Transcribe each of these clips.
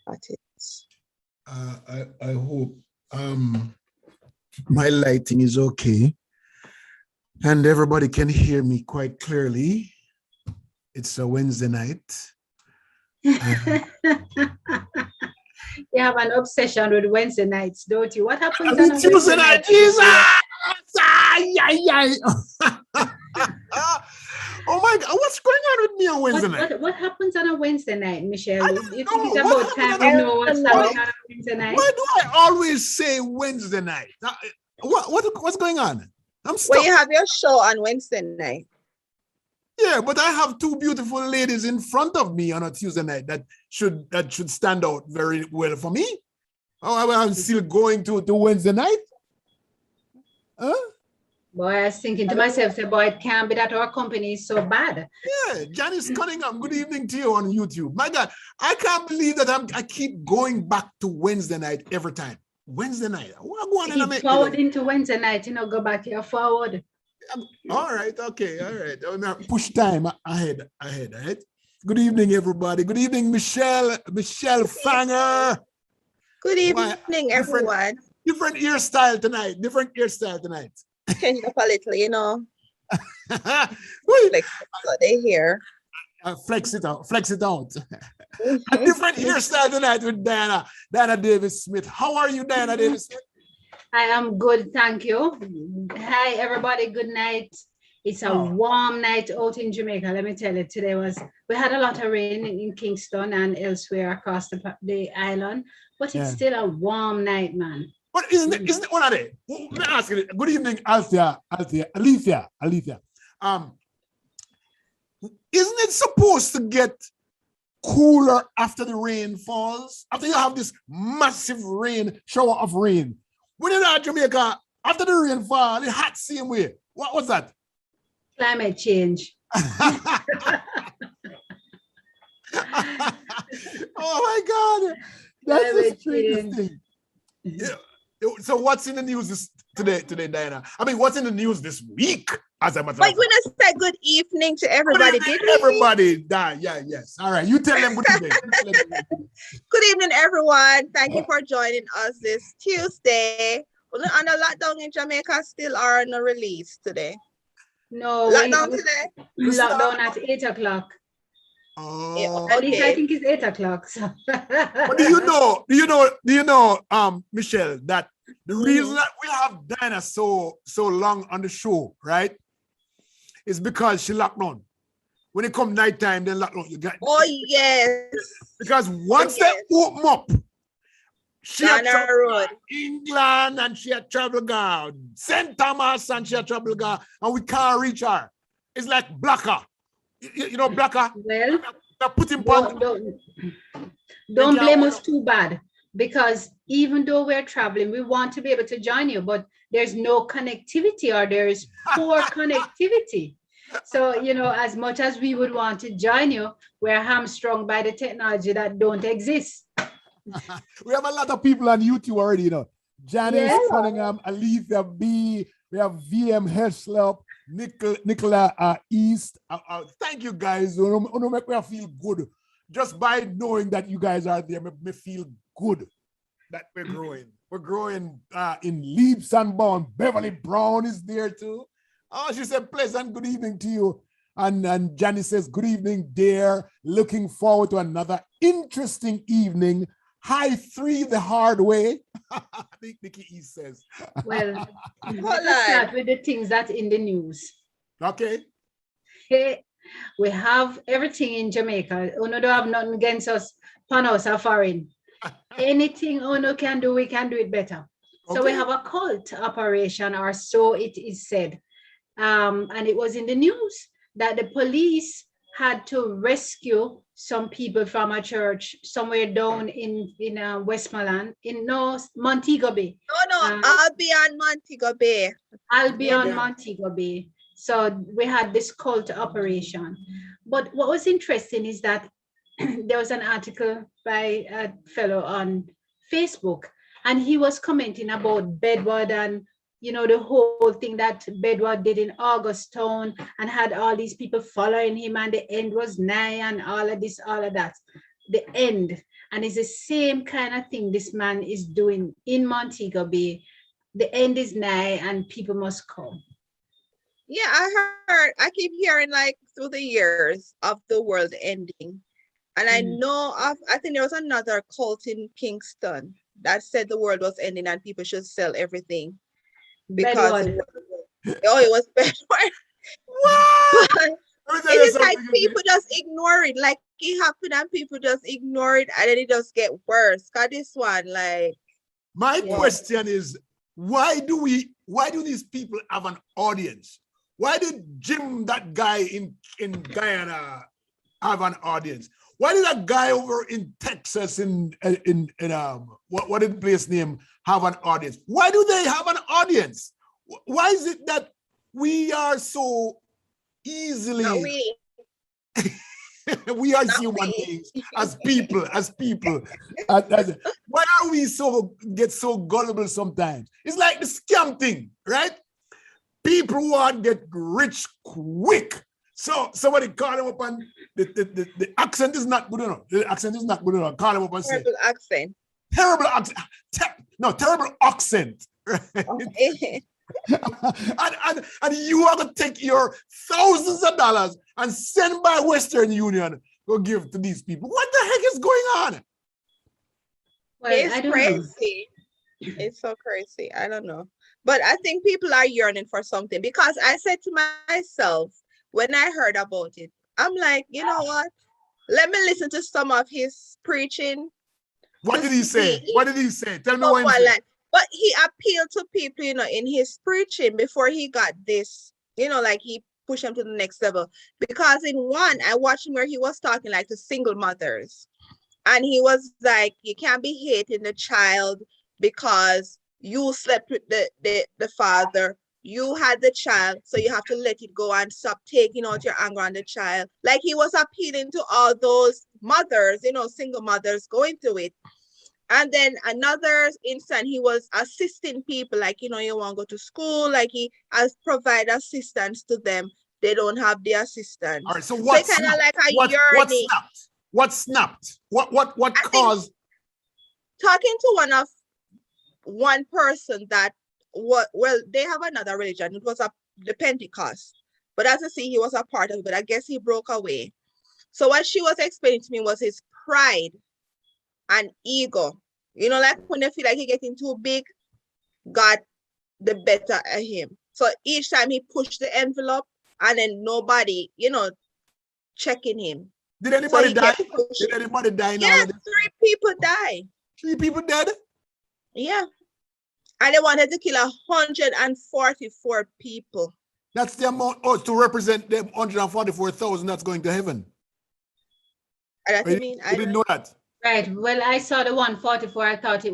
at it. I hope my lighting is okay and everybody can hear me quite clearly. It's a Wednesday night. You have an obsession with Wednesday nights, don't you? What happens on a Tuesday night? Jesus! Oh my God, what's going on with me on Wednesday night? What happens on a Wednesday night, Michelle? I You don't think know. it's about time we know what's happening on a Wednesday night? Why do I always say Wednesday night? What's going on? I'm stuck. Well, you have your show on Wednesday night. Yeah, but I have two beautiful ladies in front of me on a Tuesday night that should stand out very well for me. Oh, I'm still going to Wednesday night? Huh? Boy, I was thinking to myself, say, boy, it can't be that our company is so bad. Yeah, Janice Cunningham, good evening to you on YouTube. My God, I can't believe that I keep going back to Wednesday night every time. Wednesday night. Keep forward into Wednesday night, go back here forward. All right, okay, all right. Push time ahead, right? Good evening, everybody. Good evening, Michelle Fanger. Good evening, everyone. Different hairstyle tonight. Change it up a little, Flex they here. Flex it out. A different hairstyle tonight with Dianna Davis Smith. How are you, Dianna Davis Smith? I am good, thank you. Hi, everybody. Good night. It's a warm night out in Jamaica. Let me tell you, we had a lot of rain in Kingston and elsewhere across the island, but it's still a warm night, man. But isn't it one of them? Let me ask you. Good evening, Althea. Isn't it supposed to get cooler after the rain falls? After you have this massive shower of rain. When you're at Jamaica, after the rain fall, it's hot same way. What's that? Climate change. Oh my God. That's the strangest thing. Yeah. So what's in the news today, Dianna? I mean, what's in the news this week? As a matter of fact. But we're gonna say good evening to everybody. Yes. All right, you tell them good evening. Good evening, everyone. Thank you for joining us this Tuesday. And the lockdown in Jamaica still are on a release today. No, lockdown today. Lockdown at 8 o'clock. Oh, at least I think it's 8 o'clock. So. But do you know, Michelle, that the reason that we have Dianna so long on the show, right, is because she locked down. When it come nighttime, then lockdown. You got. Oh yes. Because once they open up, she had traveled England and she had traveled St. Thomas and she had traveled and we can't reach her. It's like Blacker. You know Blacker? Well, don't blame us too bad, because even though we're traveling, we want to be able to join you, but there's no connectivity or there's poor connectivity. So, as much as we would want to join you, we're hamstrung by the technology that don't exist. We have a lot of people on YouTube already, Janice Cunningham, Alethea B, we have VM Heslop, Nicola East. Thank you guys. You make me feel good. Just by knowing that you guys are there, make me feel good that we're growing. We're growing in leaps and bounds. Beverly Brown is there too. Oh, she said, pleasant good evening to you. And Janice says, good evening, dear. Looking forward to another interesting evening. High 3 the hard way. I think Nikki East says. Well, let's start with the things that in the news. Okay. Hey, we have everything in Jamaica. Uno don't have nothing against us, Panos or foreign. Anything Uno can do, we can do it better. Okay. So we have a cult operation, or so it is said. And it was in the news that the police had to rescue some people from a church somewhere down in Westmoreland, in Montego Bay. Albion Montego Bay. Montego Bay. So we had this cult operation. But what was interesting is that there was an article by a fellow on Facebook, and he was commenting about Bedward and the whole thing that Bedward did in Augustown, and had all these people following him, and the end was nigh, and all of this, all of that. The end. And it's the same kind of thing this man is doing in Montego Bay. The end is nigh and people must come. Yeah, I keep hearing like through the years of the world ending. And I know I think there was another cult in Kingston that said the world was ending and people should sell everything because Bedward. it was Bedward. What? But it is like people just ignore it. Like it happened and people just ignore it and then it just get worse. Cause this one, like my question is, why do these people have an audience? Why did Jim, that guy in Guyana, have an audience? Why did that guy over in Texas in what did the place name have an audience? Why do they have an audience? Why is it that we are so easily we are human beings as people why are we get so gullible sometimes? It's like the scam thing, right? People want to get rich quick. So somebody call them up and the accent is not good enough. The accent is not good enough. Call them up and say terrible accent. Terrible accent. Right? okay. and you are gonna take your thousands of dollars and send by Western Union to give to these people. What the heck is going on? Well, it's crazy. It's so crazy. I don't know. But I think people are yearning for something because I said to myself when I heard about it, I'm like, you know what? Let me listen to some of his preaching. What did he say? What did he say? Tell me what he said. But he appealed to people, you know, in his preaching before he got this, you know, like he pushed them to the next level. Because in one, I watched him where he was talking like to single mothers. And he was like, you can't be hating the child because you slept with the father. You had the child, so you have to let it go and stop taking out your anger on the child. Like he was appealing to all those mothers, you know, single mothers going through it. And then another instant, he was assisting people, like, you know, you want to go to school, like he has provide assistance to them. They don't have the assistance. All right, so what kind of like a yearning. What snapped? What caused? Talking to one person that they have another religion. It was the Pentecost. But as I see, he was a part of it, but I guess he broke away. So what she was explaining to me was his pride and ego. You know, like when they feel like he's getting too big, got the better of him. So each time he pushed the envelope and then nobody, you know, checking him. Did anybody die? Did anybody die? Yeah, 3 people died. 3 people dead? Yeah. And they wanted to kill 144 people. That's the amount, to represent them 144,000 that's going to heaven. That's what I mean. I didn't know that. Right. Well, I saw the 144. I thought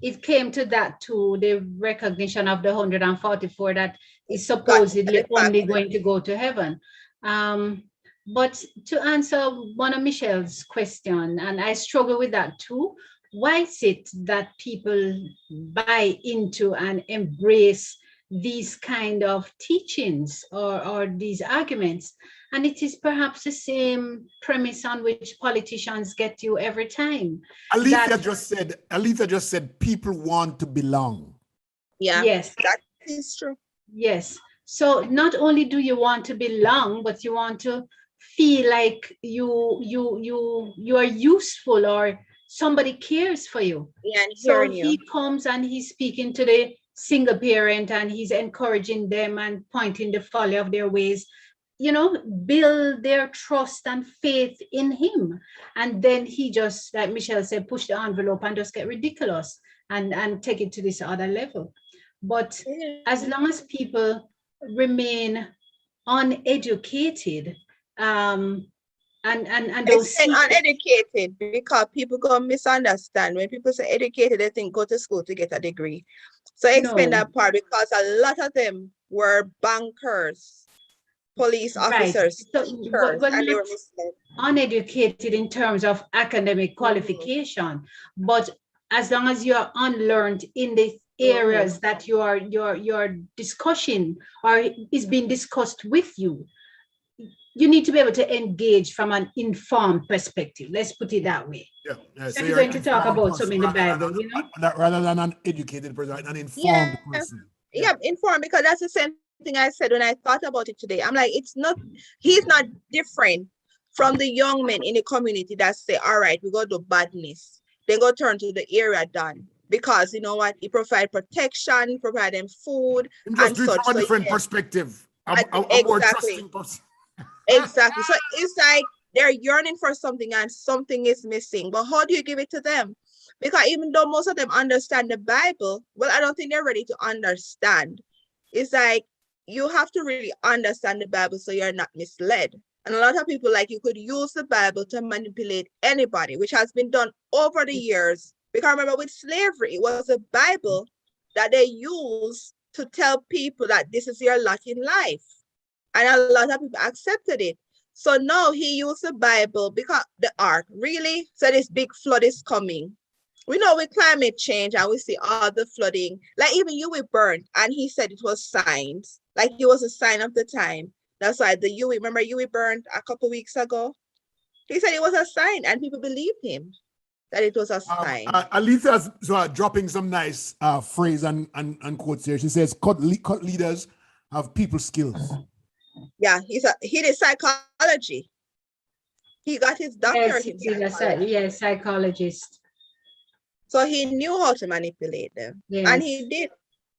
it came to that too, the recognition of the 144 that is supposedly only going to go to heaven. But to answer one of Michelle's question, and I struggle with that too, why is it that people buy into and embrace these kind of teachings or these arguments? And it is perhaps the same premise on which politicians get you every time. Alethea just said people want to belong. Yeah. Yes, that is true. Yes. So not only do you want to belong, but you want to feel like you are useful or somebody cares for you. Yeah, and so he comes and he's speaking to the single parent and he's encouraging them and pointing the folly of their ways, you know, build their trust and faith in him. And then he just, like Michelle said, push the envelope and just get ridiculous and take it to this other level. But as long as people remain uneducated, and don't say uneducated because people gonna misunderstand. When people say educated, they think go to school to get a degree. So explain that part, because a lot of them were bankers, police officers, teachers, and they were misled. Uneducated in terms of academic qualification, but as long as you are unlearned in the areas that you're discussing or is being discussed with you, you need to be able to engage from an informed perspective. Let's put it that way. Yeah. So you're going to talk about something in the Bible, rather than an educated person, an informed person. Yeah, informed, because that's the same thing I said when I thought about it today. I'm like, he's not different from the young men in the community that say, all right, we go to badness. They go turn to the area done. Because you know what? He provide protection, provide them food, and just such. From a different perspective. A more trusting person. Exactly. So it's like they're yearning for something and something is missing. But how do you give it to them? Because even though most of them understand the Bible, well, I don't think they're ready to understand. It's like you have to really understand the Bible so you're not misled. And a lot of people, like, you could use the Bible to manipulate anybody, which has been done over the years. Because remember, with slavery, it was a Bible that they used to tell people that this is your lot in life. And a lot of people accepted it. So now he used the Bible because the ark, really? So this big flood is coming. We know with climate change and we see all the flooding, like even UV burned, and he said it was signs, like it was a sign of the time. That's why the UV, remember UV burned a couple weeks ago? He said it was a sign, and people believed him that it was a sign. Alita's dropping some nice phrase and quotes here. She says, cut leaders have people skills. Yeah, he did psychology. He got his doctorate in psychology. Yes, psychologist. So he knew how to manipulate them. Yes. And he did.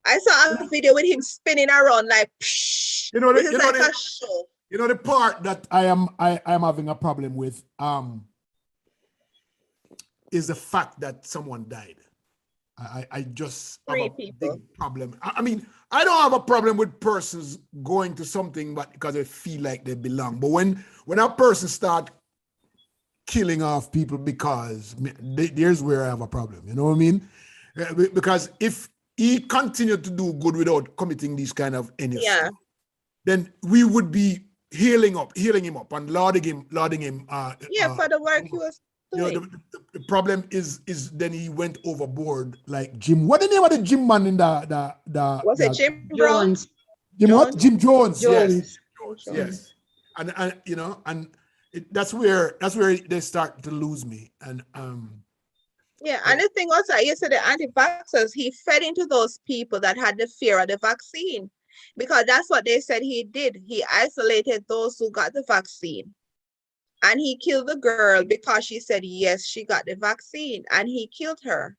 I saw a video with him spinning around like, psh, a show. You know the part that I am having a problem with is the fact that someone died. I just have a big problem. I mean, I don't have a problem with persons going to something but because they feel like they belong. But when a person start killing off people, because there's where I have a problem. You know what I mean? Because if he continued to do good without committing these kind of any stuff, then we would be healing him up and lauding him. For the work he was doing. You know, the problem is then he went overboard like Jim. What the name of the Jim man in the was it Jim Jones? Jim Jones. Jones. Yes. And you know, and that's where they start to lose me. And and the thing was that yesterday, anti-vaxxers, he fed into those people that had the fear of the vaccine, because that's what they said he did. He isolated those who got the vaccine, and he killed the girl because she said yes, she got the vaccine, and he killed her.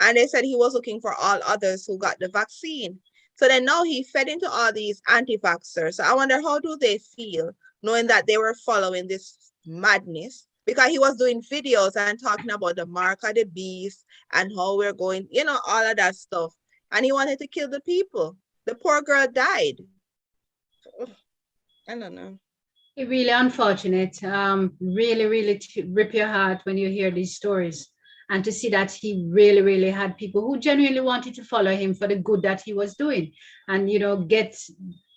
And they said he was looking for all others who got the vaccine. So then now he fed into all these anti-vaxxers. So I wonder, how do they feel knowing that they were following this madness? Because he was doing videos and talking about the mark of the beast and how we're going, all of that stuff. And he wanted to kill the people. The poor girl died. I don't know. It's really unfortunate. Really, really rip your heart when you hear these stories. And to see that he really, really had people who genuinely wanted to follow him for the good that he was doing. And, get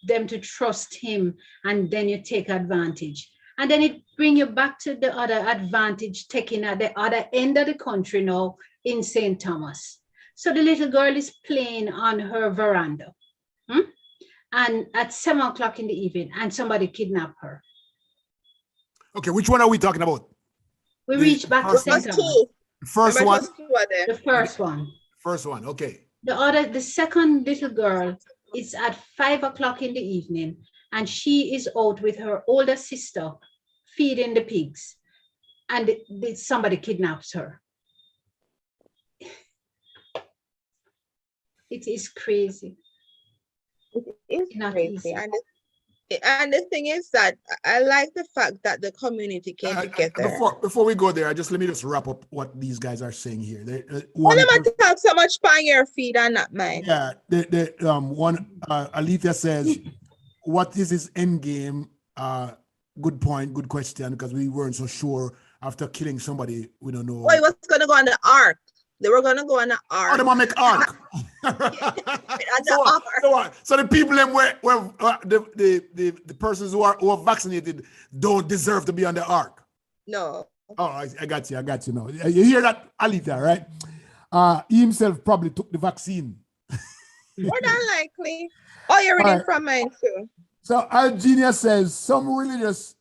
them to trust him, and then you take advantage. And then it bring you back to the other advantage, taking at the other end of the country now in St. Thomas. So the little girl is playing on her veranda. And at 7 o'clock in the evening, and somebody kidnapped her. Okay, which one are we talking about? We reached back to St. Thomas. The first one? The first one. First one, okay. The second little girl is at 5 o'clock in the evening, and she is out with her older sister feeding the pigs, and somebody kidnaps her. It is crazy. It is crazy. And the thing is that I like the fact that the community came together. Before we go there, let me just wrap up what these guys are saying here. Why am I talk so much on your feed and not mine? Yeah, Alethea says, what is his end game? Good point, good question, because we weren't so sure after killing somebody. We don't know. Oh, he was gonna go on the ark. They were gonna go on the ark. Oh, they might make ark. So the people where the persons who are vaccinated don't deserve to be on the ark. No. Oh, I got you now. You hear that, Alethea, right? He himself probably took the vaccine. More than likely. Oh, you're reading from mine too. So Algenia says some religious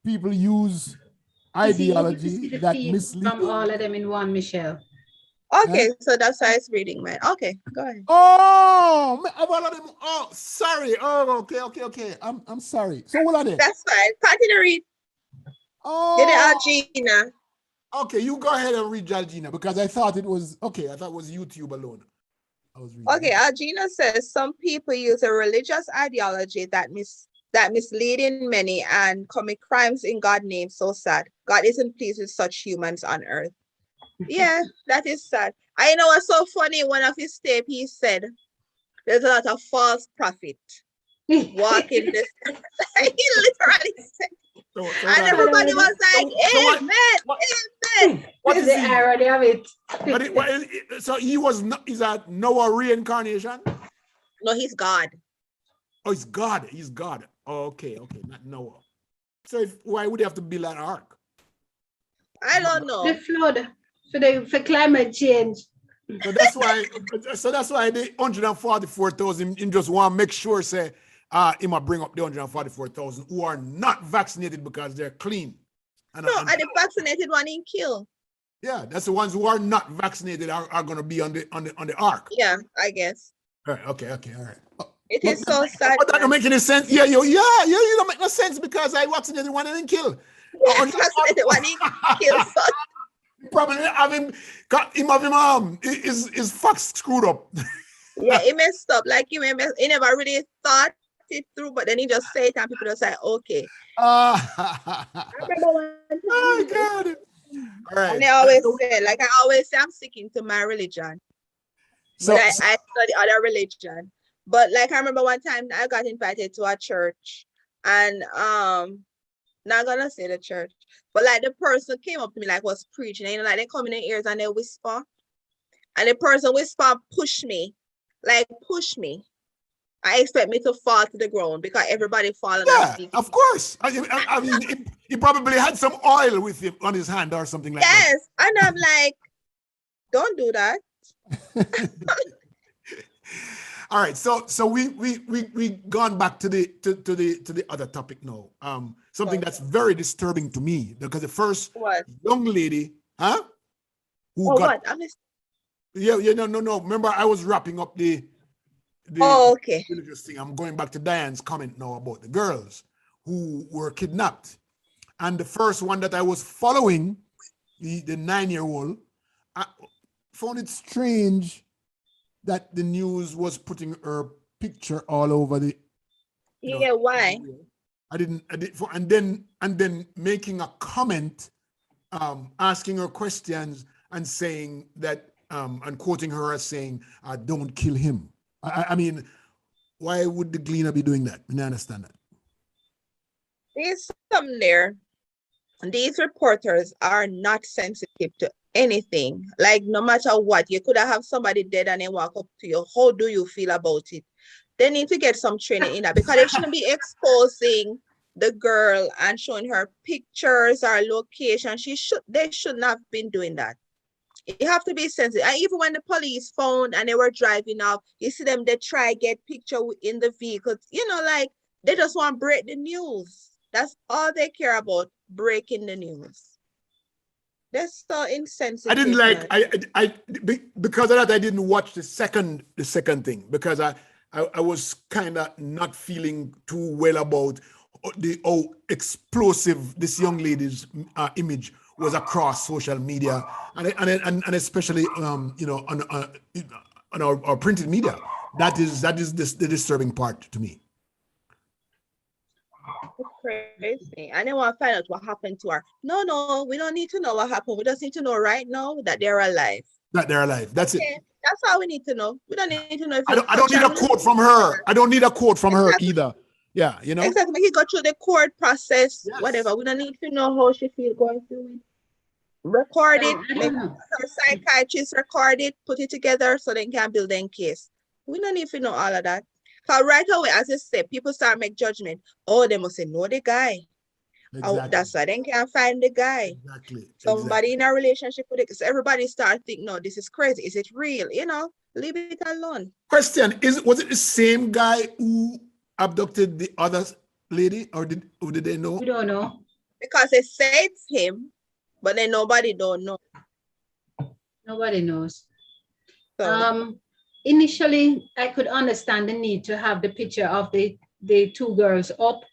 people use Is he able to ideology see the that feed mislead. from all of them in one, Michelle? Okay, so that's why it's reading, man. Okay, go ahead. Oh, all of them. Oh, sorry. Oh, okay. I'm sorry. So what are they? That's fine. Continue to read. Get it Oh, out, Gina. okay. You go ahead and read Algenia because I thought it was okay. I thought it was YouTube alone. I was reading. Okay, Algina says some people use a religious ideology that misleading many and commit crimes in God's name. So sad. God isn't pleased with such humans on earth. Yeah, that is sad. I know what's so funny. One of his tape, he said, "There's a lot of false prophet walking this." He literally said, and everybody was like, "Amen, amen." What is the he? irony of it? So he was not. Is that Noah reincarnation? No, he's God. Oh, he's God. He's God. Oh, okay, not Noah. So why would he have to build an ark? I don't know. The flood for climate change. So that's why. The 144,000 in just want to make sure say he might bring up the 144,000 who are not vaccinated because they're clean. And the vaccinated one in kill. Yeah, that's the ones who are not vaccinated are going to be on the ark. Yeah, I guess. All right, okay, all right. It is so sad. But that don't make any sense. Yeah, you don't make no sense because I vaccinated one and didn't kill. Vaccinated one in kill. Probably having his facts screwed up. Yeah, he messed up. Like he never really thought it through, but then he just said it and people just like, okay. Oh God. All right. And I always say, I'm sticking to my religion. So but I study other religion. But like I remember one time I got invited to a church and not gonna say the church, but like the person came up to me like was preaching, and like they come in the ears and they whisper, and the person whisper push me. I expect me to fall to the ground because everybody falling. Yeah, of course. I mean, he probably had some oil with him on his hand or something like that. Yes, and I'm like, don't do that. All right, so we gone back to the other topic now. Something that's very disturbing to me because the first young lady, who got what? No. Remember, I was wrapping up the okay. Religious thing. I'm going back to Diane's comment now about the girls who were kidnapped, and the first one that I was following, the 9-year-old, I found it strange that the news was putting her picture all over the. Yeah, why? And then making a comment, asking her questions and saying that, and quoting her as saying, "Don't kill him." I mean, why would the Gleaner be doing that? I don't understand that. There's something there. These reporters are not sensitive to anything. Like no matter what, you could have somebody dead and they walk up to you. How do you feel about it? They need to get some training in that because they shouldn't be exposing the girl and showing her pictures or location. They shouldn't have been doing that. You have to be sensitive. And even when the police found and they were driving off, you see them, they try get picture in the vehicles. Like they just want to break the news. That's all they care about, breaking the news. They're so insensitive. I didn't like. I because of that I didn't watch the second thing because I was kind of not feeling too well about how explosive this young lady's image was across social media and especially on our printed media. That is the disturbing part to me. It's crazy. I don't want to find out what happened to her. No, we don't need to know what happened. We just need to know right now that they're alive. That's it. That's all we need to know. We don't need to know if I don't need a quote from her. I don't need a quote from her either. Yeah, Exactly. He got through the court process, whatever. We don't need to know how she feels going through it. Record it, make her psychiatrist record it, put it together so they can build their case. We don't need to know all of that. Because right away, as I said, people start make judgment. Oh, they must say, no, the guy. Exactly. Oh, that's why they can't find the guy. Exactly. Somebody in a relationship with it. So everybody start thinking, no, this is crazy. Is it real? Leave it alone. Question, was it the same guy who abducted the other lady, or did they know? We don't know. Because they say it's him, but then nobody don't know. Nobody knows. So Initially, I could understand the need to have the picture of the two girls up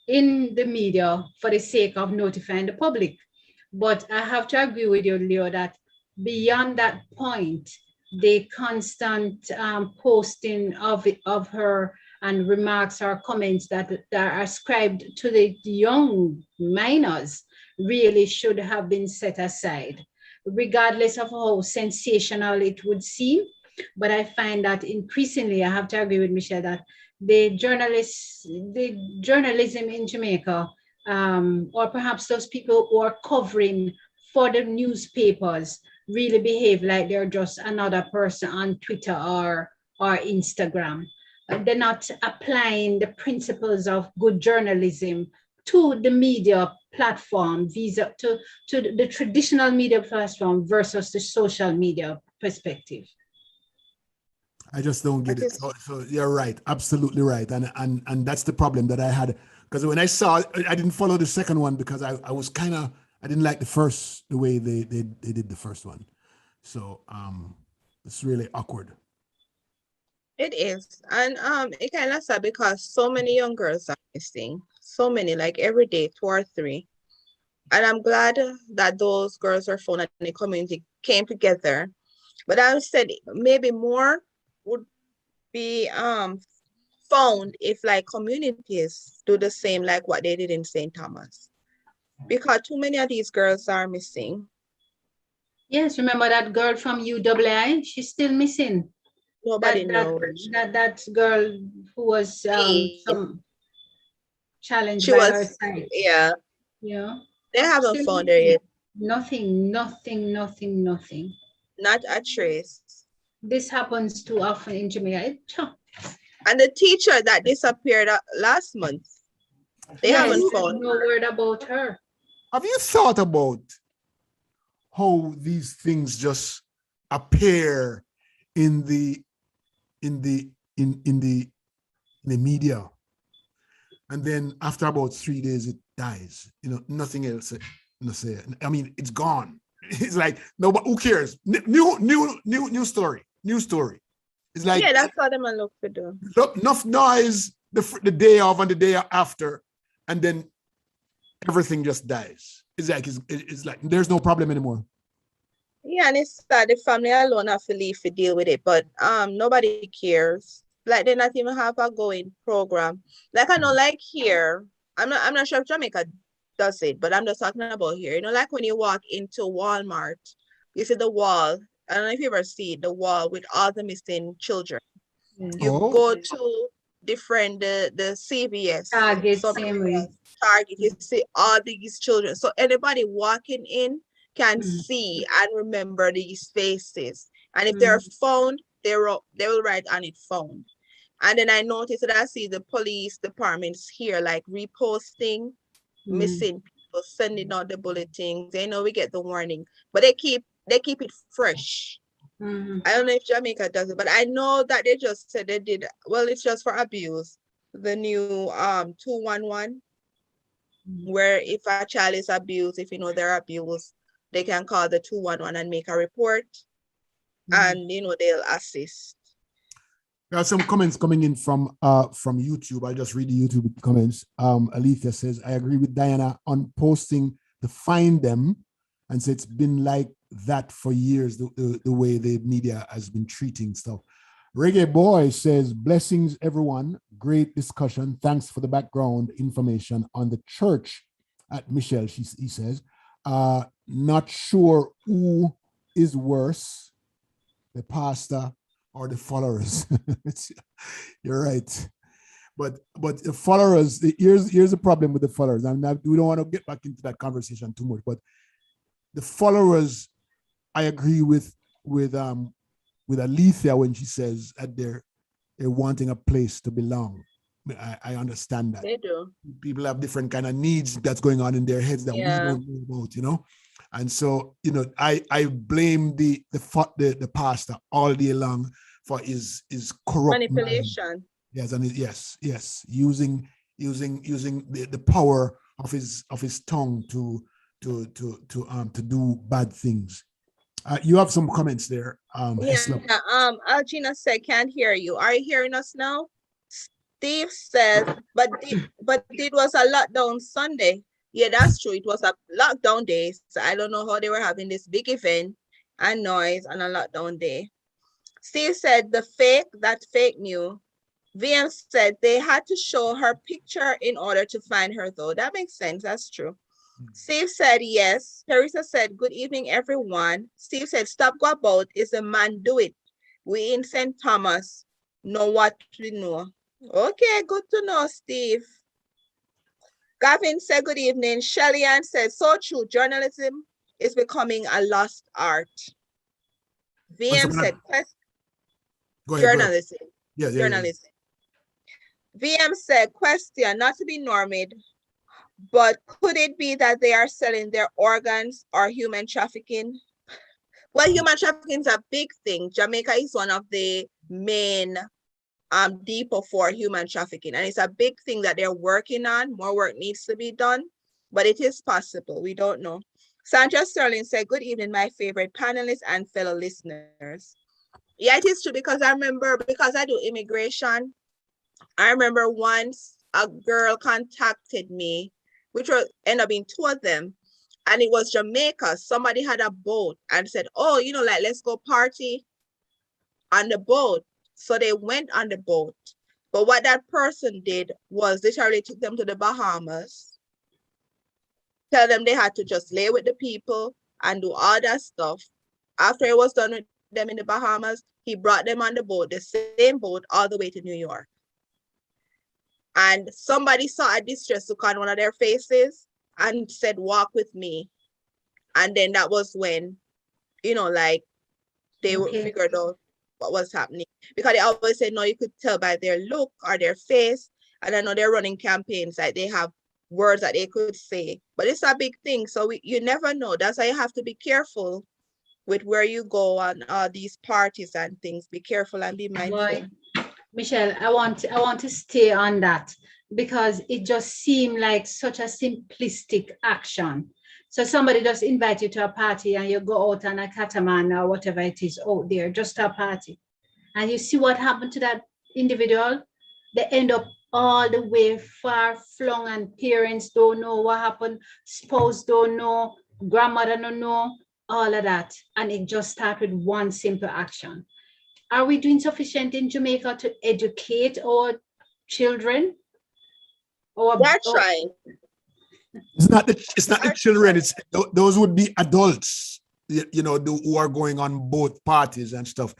in the media for the sake of notifying the public. But I have to agree with you, Leo, that beyond that point, the constant posting of her and remarks or comments that are ascribed to the young minors really should have been set aside, regardless of how sensational it would seem. But I find that increasingly, I have to agree with Michelle that the journalism in Jamaica, or perhaps those people who are covering for the newspapers, really behave like they're just another person on Twitter or Instagram. They're not applying the principles of good journalism to the media platform, to the traditional media platform versus the social media perspective. I just don't get it. So you're right, absolutely right, and that's the problem that I had, because when I saw, I didn't follow the second one because I was kind of, I didn't like the way they did the first one, so it's really awkward. it is. And it kind of sad because so many young girls are missing. So many, like every day, 2 or 3. And I'm glad that those girls were found and the community came together. But I said maybe more would be found if like communities do the same like what they did in St. Thomas. Because too many of these girls are missing. Yes, remember that girl from UWI? She's still missing. Nobody knows. That girl who was some challenged She by her was, side. yeah. Yeah. They haven't found her yet. Nothing. Not a trace. This happens too often in Jamaica. And the teacher that disappeared last month, they haven't found no word about her. Have you thought about how these things just appear in the media, and then after about 3 days it dies? Nothing else. I mean, it's gone. It's like, no, but who cares? New story. It's like, yeah, that's what I'm gonna look for do. Enough noise the day of and the day after, and then everything just dies. It's like there's no problem anymore. Yeah, and it's sad the family alone have to leave to deal with it, but nobody cares. Like they not even have a going program. Like I know, like here, I'm not sure if Jamaica does it, but I'm just talking about here. Like when you walk into Walmart, you see the wall. I don't know if you ever see the wall with all the missing children. You go to different the CVS, Target, same way. Target, you see all these children. So anybody walking in can see and remember these faces. And if they're found, they will write on it found. And then I noticed that I see the police departments here like reposting missing people, sending out the bulletins. They know we get the warning, but they keep it fresh. I don't know if Jamaica does it, but I know that they just said they did. Well, it's just for abuse. The new 211, where if a child is abused, if they're abused, they can call the 211 and make a report, and they'll assist. There are some comments coming in from YouTube. I just read the YouTube comments. Alethea says, I agree with Dianna on posting to find them, and said it's been like that for years, the way the media has been treating stuff. Reggae Boy says, blessings everyone, great discussion, thanks for the background information on the church at Michelle. He says, not sure who is worse, the pastor or the followers. You're right, but the followers, here's the problem with the followers, and we don't want to get back into that conversation too much, but the followers, I agree with Alethea when she says that they're wanting a place to belong. I understand that. They do. People have different kind of needs that's going on in their heads that we don't know about, And so, I blame the pastor all day long for his corrupt manipulation. Mind. Yes, and yes, using the power of his tongue to do bad things. You have some comments there, Hesla. Algina said, can't hear you. Are you hearing us now? Steve says, but it was a lockdown Sunday. Yeah, that's true. It was a lockdown day. So I don't know how they were having this big event and noise on a lockdown day. Steve said that fake news. VM said they had to show her picture in order to find her, though. That makes sense. That's true. Steve said yes. Teresa said, good evening, everyone. Steve said, stop go about. Is a man do it? We in St. Thomas know what we know. Okay, good to know, Steve. Gavin said, good evening. Shelly Ann said, so true. Journalism is becoming a lost art. VM said, journalism. Yeah. Journalism. VM said, question, not to be normed, but could it be that they are selling their organs or human trafficking? Well, human trafficking is a big thing. Jamaica is one of the main depot for human trafficking, and it's a big thing that they're working on. More work needs to be done, but it is possible. We don't know. Sandra Sterling said, good evening, my favorite panelists and fellow listeners. Yeah, it is true, because I remember, because I do immigration, I remember once a girl contacted me, which will end up being two of them, and it was Jamaica. Somebody had a boat and said, oh, like, let's go party on the boat. So they went on the boat. But what that person did was literally took them to the Bahamas, tell them they had to just lay with the people and do all that stuff. After it was done with them in the Bahamas, he brought them on the boat, the same boat, all the way to New York. And somebody saw a distress look on one of their faces and said, walk with me. And then that was when, like, they figured out what was happening. Because they always said, no, you could tell by their look or their face. And I know they're running campaigns, like they have words that they could say. But it's a big thing. So you never know. That's why you have to be careful with where you go on these parties and things. Be careful and be mindful. Boy, Michelle, I want to stay on that, because it just seemed like such a simplistic action. So somebody just invite you to a party and you go out on a catamaran or whatever it is out there, just a party. And you see what happened to that individual. They end up all the way far flung, and parents don't know what happened, spouse don't know, grandmother don't know, all of that. And it just started with one simple action. Are we doing sufficient in Jamaica to educate our children? They're trying. It's not the children. It's those would be adults, who are going on both parties and stuff.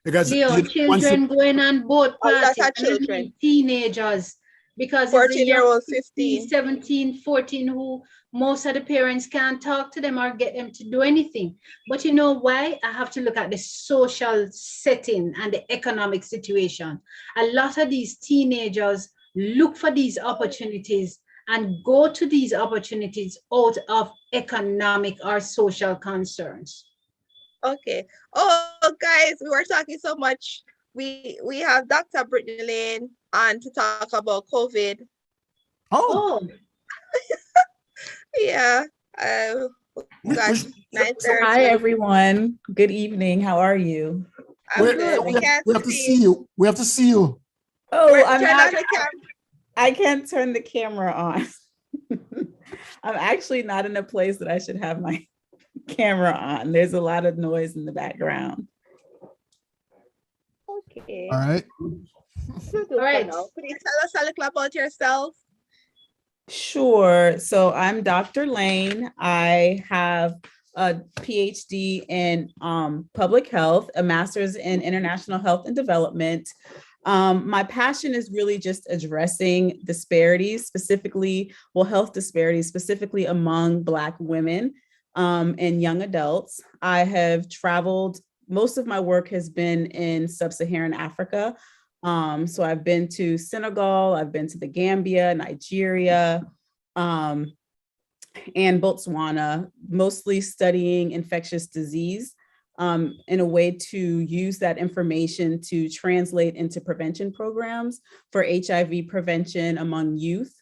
Because children going on both parties, that's children. Teenagers, because 14-year-old, 15, 17, 14, who most of the parents can't talk to them or get them to do anything. But you know why? I have to look at the social setting and the economic situation. A lot of these teenagers look for these opportunities and go to these opportunities out of economic or social concerns. Okay. Oh, guys, we were talking so much. We have Dr. Brittany Lane on to talk about COVID. Oh. Yeah. Hi, everyone. Good evening. How are you? We have to see you. We have to see you. Oh, I can't turn the camera on. I'm actually not in a place that I should have my camera on. There's a lot of noise in the background. Okay. All right. All right. Could you tell us a little about yourself? Sure. So I'm Dr. Lane. I have a PhD in public health, a master's in international health and development. My passion is really just addressing disparities, specifically, health disparities, specifically among Black women and young adults. I have traveled, most of my work has been in sub-Saharan Africa. So I've been to Senegal, I've been to the Gambia, Nigeria, and Botswana, mostly studying infectious disease in a way to use that information to translate into prevention programs for HIV prevention among youth,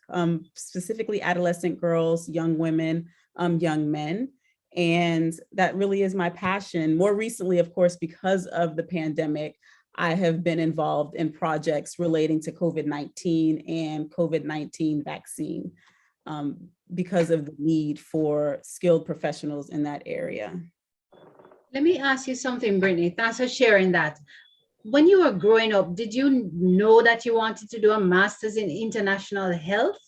specifically adolescent girls, young women, young men. And that really is my passion. More recently, of course, because of the pandemic, I have been involved in projects relating to COVID-19 and COVID-19 vaccine because of the need for skilled professionals in that area. Let me ask you something, Brittany. Thanks for sharing that. When you were growing up, did you know that you wanted to do a master's in international health?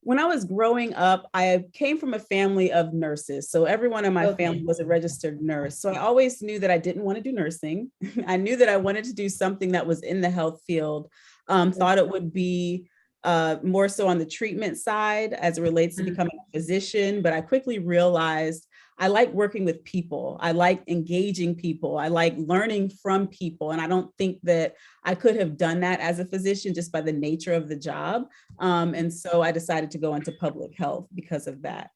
When I was growing up, I came from a family of nurses. So everyone in my family was a registered nurse. So I always knew that I didn't want to do nursing. I knew that I wanted to do something that was in the health field. Thought it would be more so on the treatment side as it relates to becoming a physician. But I quickly realized I like working with people. I like engaging people. I like learning from people. And I don't think that I could have done that as a physician just by the nature of the job. And so I decided to go into public health because of that.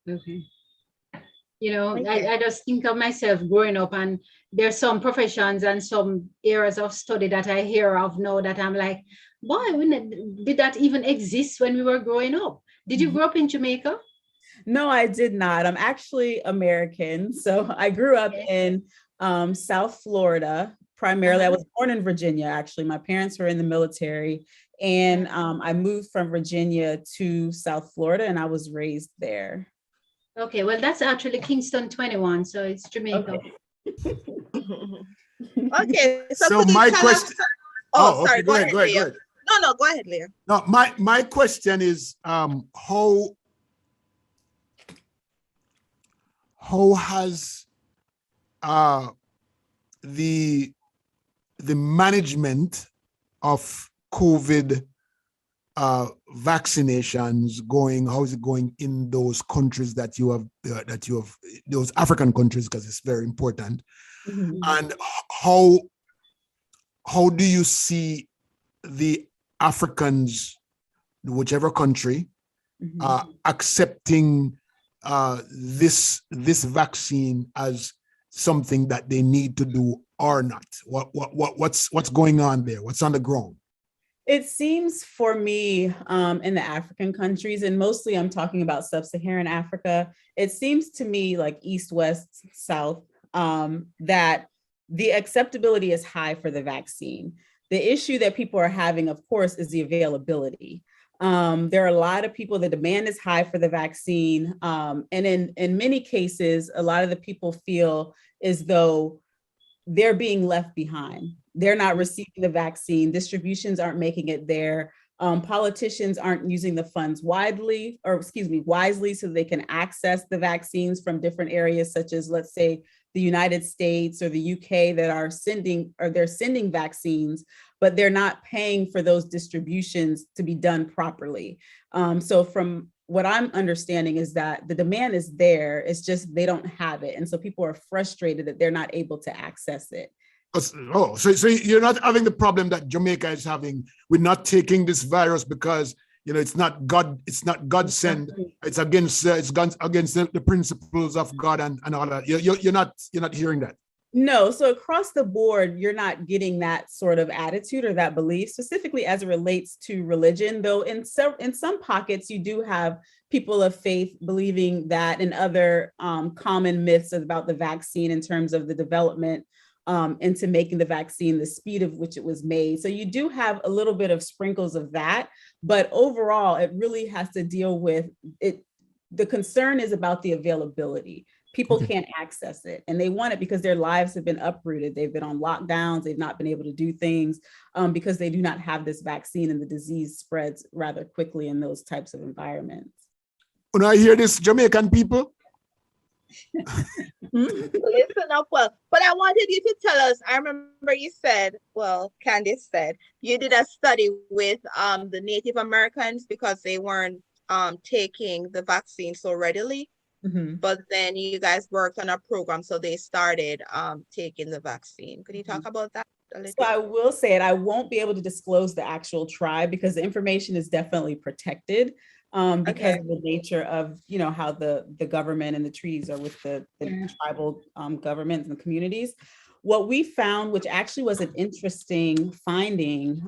Okay. You know, I just think of myself growing up, and there's some professions and some areas of study that I hear of now that I'm like, boy, did that even exist when we were growing up? Did you grow up in Jamaica? No, I did not. I'm actually American. So I grew up in South Florida, primarily. I was born in Virginia, actually. My parents were in the military. And I moved from Virginia to South Florida, and I was raised there. Okay, well, that's actually Kingston 21, so it's Jamaica. Okay, so my question. Sorry, go ahead. No, go ahead, Leah. No, my question is, how has the management of COVID vaccinations going? How is it going in those countries that you have those African countries, because it's very important? And how do you see the Africans, whichever country, accepting this vaccine as something that they need to do or not? What's going on there? What's on the ground? It seems for me in the African countries, and mostly I'm talking about sub-Saharan Africa, it seems to me like East, West, South, that the acceptability is high for the vaccine. The issue that people are having, of course, is the availability. There are a lot of people, the demand is high for the vaccine. And in many cases, a lot of the people feel as though they're being left behind. They're not receiving the vaccine. Distributions aren't making it there. Politicians aren't using the funds wisely so they can access the vaccines from different areas, such as, let's say, the United States or the UK, that are sending vaccines, but they're not paying for those distributions to be done properly. So from what I'm understanding is that the demand is there, it's just they don't have it. And so people are frustrated that they're not able to access it. Oh, so you're not having the problem that Jamaica is having with not taking this virus because, you know, it's not God sent. It's against the principles of God and all that. You're not hearing that. No, so across the board, you're not getting that sort of attitude or that belief, specifically as it relates to religion, though in some pockets, you do have people of faith believing that, and other common myths about the vaccine in terms of the development into making the vaccine, the speed of which it was made. So you do have a little bit of sprinkles of that, but overall, it really has to deal with it. The concern is about the availability. People can't access it, and they want it because their lives have been uprooted. They've been on lockdowns. They've not been able to do things because they do not have this vaccine, and the disease spreads rather quickly in those types of environments. When I hear this, Jamaican people, listen up well. But I wanted you to tell us, I remember you said, well, Candice said, you did a study with the Native Americans because they weren't taking the vaccine so readily. But then you guys worked on a program, so they started taking the vaccine. Could you talk about that a little? So I will say it, I won't be able to disclose the actual tribe because the information is definitely protected. because Okay. of the nature of, how the government and the treaties are with the Yeah. tribal governments and the communities. What we found, which actually was an interesting finding,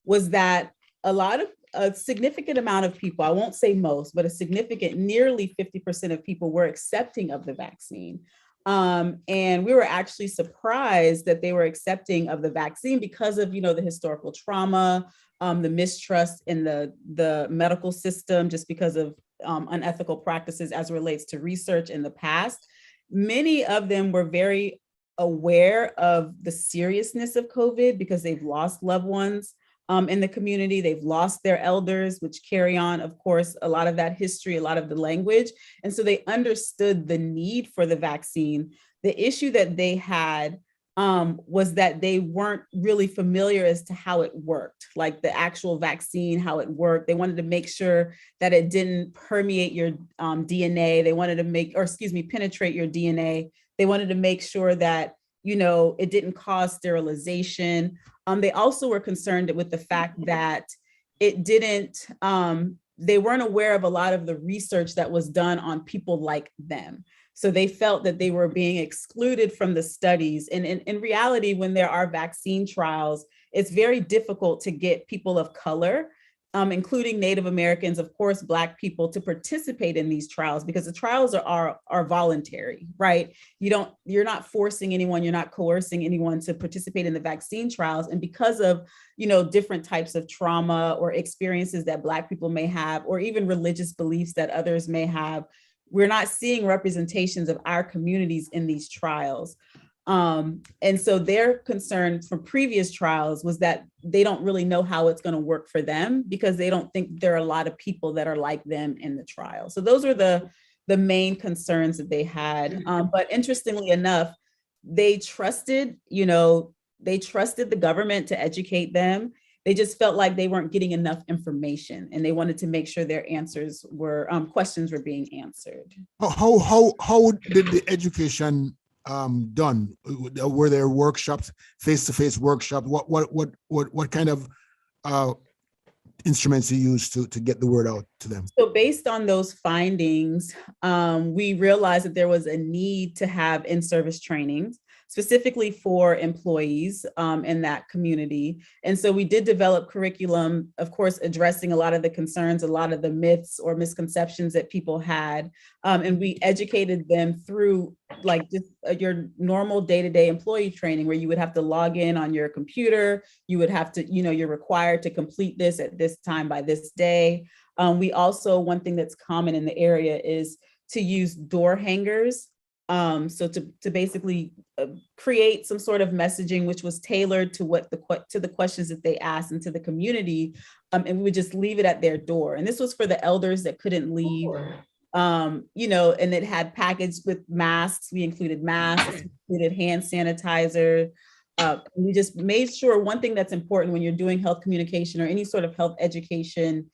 was that a significant amount of people, I won't say most, but a significant, nearly 50% of people were accepting of the vaccine. And we were actually surprised that they were accepting of the vaccine because of, the historical trauma, the mistrust in the medical system, just because of unethical practices as it relates to research in the past. Many of them were very aware of the seriousness of COVID because they've lost loved ones in the community. They've lost their elders, which carry on, of course, a lot of that history, a lot of the language. And so they understood the need for the vaccine. The issue that they had was that they weren't really familiar as to how it worked, like the actual vaccine, how it worked. They wanted to make sure that it didn't permeate your DNA. They wanted to penetrate your DNA. They wanted to make sure that, it didn't cause sterilization. They also were concerned with the fact that it didn't, they weren't aware of a lot of the research that was done on people like them. So they felt that they were being excluded from the studies. And in reality, when there are vaccine trials, it's very difficult to get people of color, including Native Americans, of course, Black people, to participate in these trials because the trials are voluntary, right? You're not forcing anyone, you're not coercing anyone to participate in the vaccine trials. And because of, different types of trauma or experiences that Black people may have, or even religious beliefs that others may have, we're not seeing representations of our communities in these trials. And so their concern from previous trials was that they don't really know how it's going to work for them because they don't think there are a lot of people that are like them in the trial. So those are the main concerns that they had. But interestingly enough, they trusted the government to educate them. They just felt like they weren't getting enough information, and they wanted to make sure their questions were being answered. How did the education done? Were there workshops, face-to-face workshops? What kind of instruments you used to get the word out to them? So based on those findings, we realized that there was a need to have in-service trainings, specifically for employees in that community. And so we did develop curriculum, of course, addressing a lot of the concerns, a lot of the myths or misconceptions that people had. And we educated them through like just your normal day-to-day employee training, where you would have to log in on your computer. You would have to, you're required to complete this at this time by this day. We also, one thing that's common in the area is to use door hangers. So to basically create some sort of messaging which was tailored to the questions that they asked and to the community, and we would just leave it at their door. And this was for the elders that couldn't leave, and it had packaged with masks. We included masks, included hand sanitizer. We just made sure, one thing that's important when you're doing health communication or any sort of health education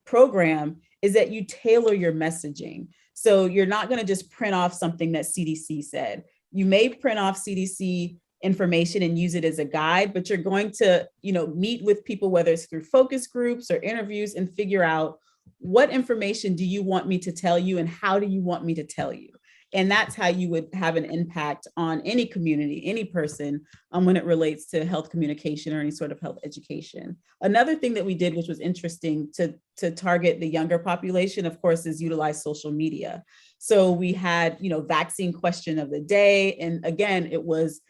program is that you tailor your messaging. So you're not going to just print off something that CDC said. You may print off CDC information and use it as a guide, but you're going to, meet with people, whether it's through focus groups or interviews, and figure out what information do you want me to tell you and how do you want me to tell you? And that's how you would have an impact on any community, any person, when it relates to health communication or any sort of health education. Another thing that we did, which was interesting to target the younger population, of course, is utilize social media. So we had, vaccine question of the day. And again, it was,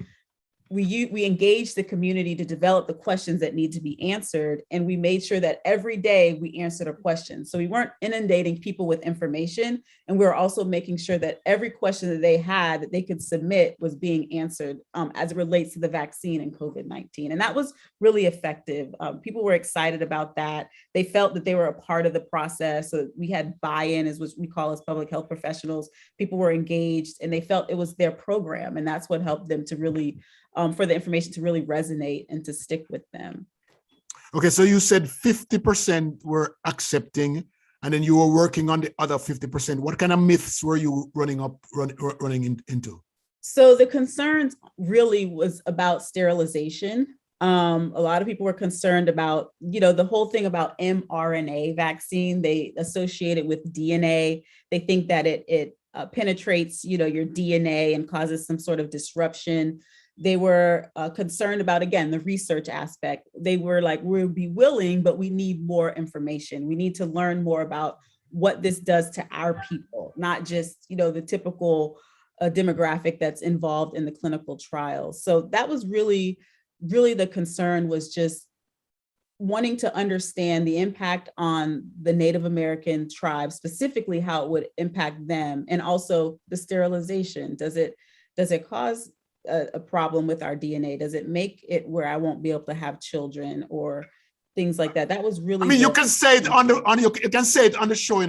we engaged the community to develop the questions that need to be answered. And we made sure that every day we answered a question. So we weren't inundating people with information. And we were also making sure that every question that they had that they could submit was being answered as it relates to the vaccine and COVID-19. And that was really effective. People were excited about that. They felt that they were a part of the process. So we had buy-in, is what we call as public health professionals. People were engaged and they felt it was their program. And that's what helped them to really for the information to really resonate and to stick with them. Okay, so you said 50% were accepting, and then you were working on the other 50%. What kind of myths were you running into? So the concerns really was about sterilization. A lot of people were concerned about, the whole thing about mRNA vaccine. They associate it with DNA. They think that it penetrates, your DNA and causes some sort of disruption. They were concerned about, again, the research aspect. They were like, we'll be willing, but we need more information. We need to learn more about what this does to our people, not just, the typical demographic that's involved in the clinical trials. So that was really the concern, was just wanting to understand the impact on the Native American tribes, specifically how it would impact them, and also the sterilization. Does it cause a problem with our DNA? Does it make it where I won't be able to have children or things like that? That was really. I mean, you can say it you can say it on the show,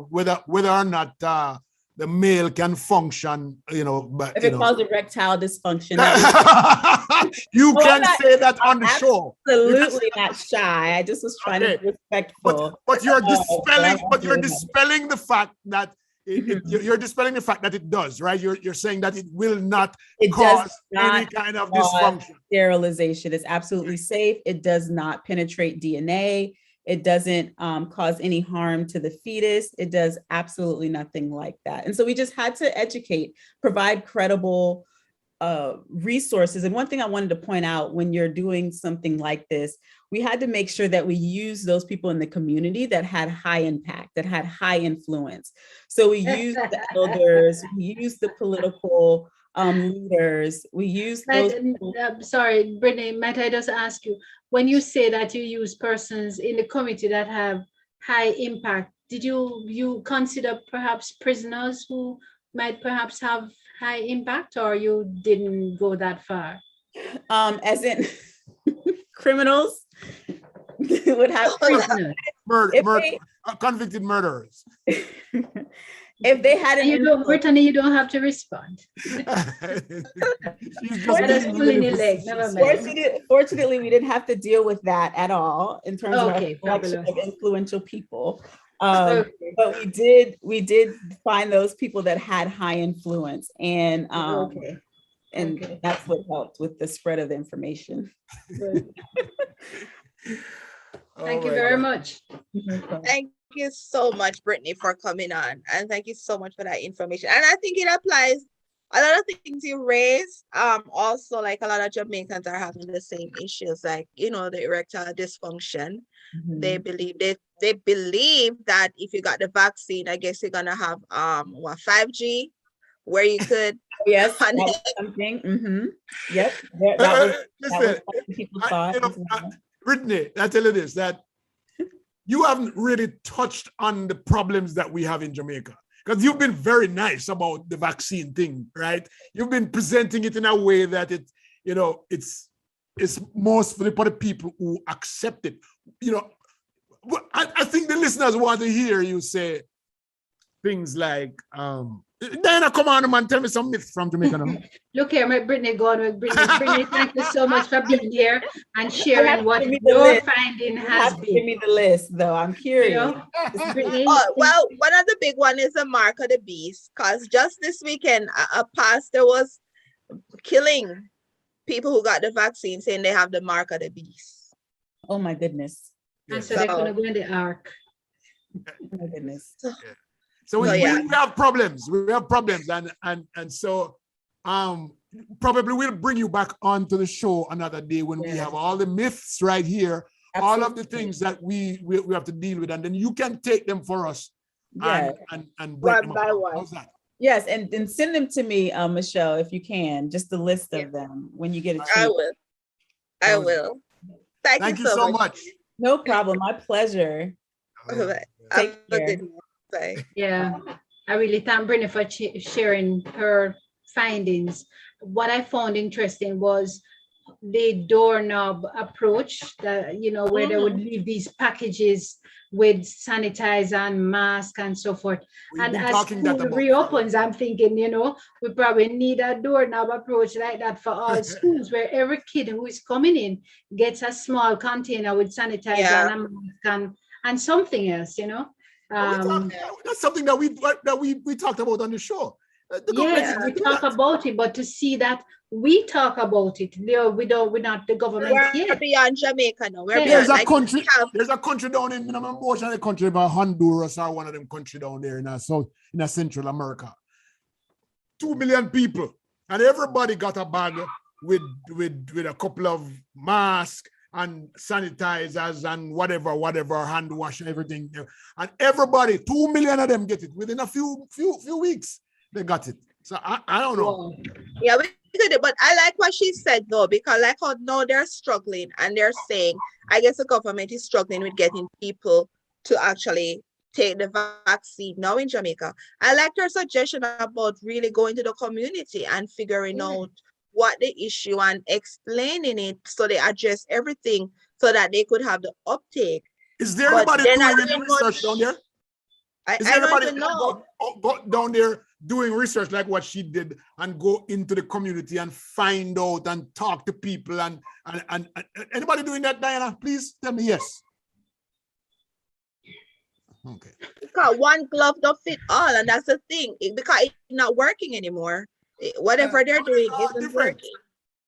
whether or not the male can function, but if it causes erectile dysfunction, you can say that on the show. Absolutely not shy. I just was trying to be respectful. But you're dispelling the fact that you're dispelling the fact that it does, right? You're saying that it will not cause any kind of dysfunction. Sterilization is absolutely safe. It does not penetrate DNA. It doesn't cause any harm to the fetus. It does absolutely nothing like that. And so we just had to educate, provide credible resources. And one thing I wanted to point out, when you're doing something like this, we had to make sure that we use those people in the community that had high impact, that had high influence. So we used the elders, we used the political leaders, we used those. Sorry, Brittany, might I just ask you, when you say that you use persons in the committee that have high impact, did you consider perhaps prisoners who might perhaps have high impact, or you didn't go that far? As in criminals would have convicted murderers. If they had an Brittany, you don't have to respond. Fortunately, we didn't have to deal with that at all in terms of our collection of influential people. But we did find those people that had high influence, and that's what helped with the spread of the information. Thank you very much. Thank you so much, Brittany, for coming on, and thank you so much for that information. And I think it applies a lot of things you raised. Also, like, a lot of Jamaicans are having the same issues, like, the erectile dysfunction. Mm-hmm. They believe that if you got the vaccine, I guess you're gonna have 5G, where you could something. Mm-hmm. Yep. That was what people thought. Brittany, I tell you this, that you haven't really touched on the problems that we have in Jamaica, because you've been very nice about the vaccine thing, right? You've been presenting it in a way that it's mostly for the people who accept it. I think the listeners want to hear you say things like, Dianna, come on, man, tell me some myths from Jamaica now. Look here, my Brittany, go on with Brittany. Brittany, thank you so much for being here and sharing what your finding has been. Give me the list, though. I'm curious. Well, one of the big one is the mark of the beast, because just this weekend, a pastor was killing people who got the vaccine, saying they have the mark of the beast. Oh my goodness. And so they're going to go in the ark. Oh my goodness. So we have problems. We have problems, and so probably we'll bring you back onto the show another day when we have all the myths right here, all of the things that we have to deal with, and then you can take them for us and break them by one. How's that? Yes, and send them to me, Michelle, if you can, just the list of them when you get a chance. I will. Thank you so much. No problem. My pleasure. Take care. Bye. Yeah, I really thank Brittany for sharing her findings. What I found interesting was the doorknob approach, that where they would leave these packages with sanitizer and mask and so forth. And as school reopens, I'm thinking, we probably need a doorknob approach like that for all schools, where every kid who is coming in gets a small container with sanitizer and a mask and something else, that's something that we talked about on the show. The government Yes, can we do talk that. about it, but to see that we talk about it, we're not the government We're yet. beyond Jamaica now. We're Yeah. beyond, like, we have, There's a country down in, most of the country about Honduras or one of them country down there in South, in Central America. 2 million people, and everybody got a bag with a couple of masks and sanitizers and whatever, hand wash, everything. And everybody, 2 million of them get it within a few weeks. They got it. So I don't know. Wow. yeah, we could do, but I like what she said though, because like how now they're struggling and they're saying, I guess the government is struggling with getting people to actually take the vaccine now in Jamaica. I liked her suggestion about really going to the community and figuring out what the issue and explaining it so they address everything so that they could have the uptake. Is there But anybody they're not doing any doing research much. down there? Is there I don't anybody even know. go down there doing research like what she did and go into the community and find out and talk to people and anybody doing that, Diana? Please tell me yes. Okay. Because one glove don't fit all, and that's the thing. Because it's not working anymore. Whatever they're doing isn't different. working.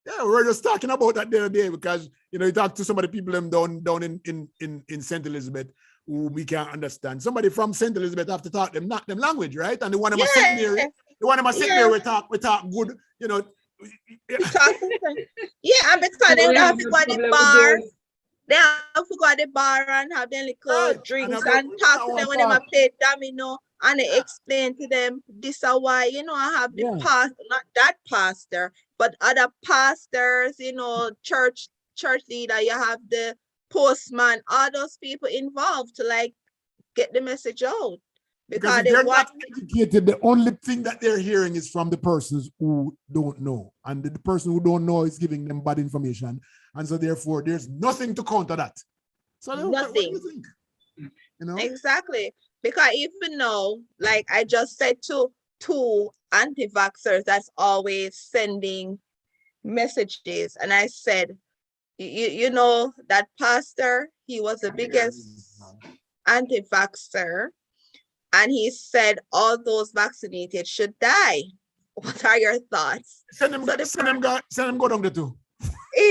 Yeah, we were just talking about that the other day because you talk to some of the people down in St. Elizabeth who we can't understand. Somebody from St. Elizabeth have to talk them language, right? And the one of my St. Mary, we talk good, We talk to them. Yeah, and because they We don't have have to the go at the problem with bar. those. They have to go at the bar and have their little Right. drinks And and talk to them when they might play domino and they explain to them this is why, I have the pastor, not that pastor, but other pastors, church leader, you have the postman, all those people involved to like get the message out. Because if they're not educated, the only thing that they're hearing is from the persons who don't know. And the person who don't know is giving them bad information. And so therefore, there's nothing to counter that. So nothing. What do you think? Exactly. Because even though, like I just said to two anti-vaxxers that's always sending messages, and I said, you know, that pastor, he was the biggest anti-vaxxer. And he said all those vaccinated should die. What are your thoughts? Send them go down there too.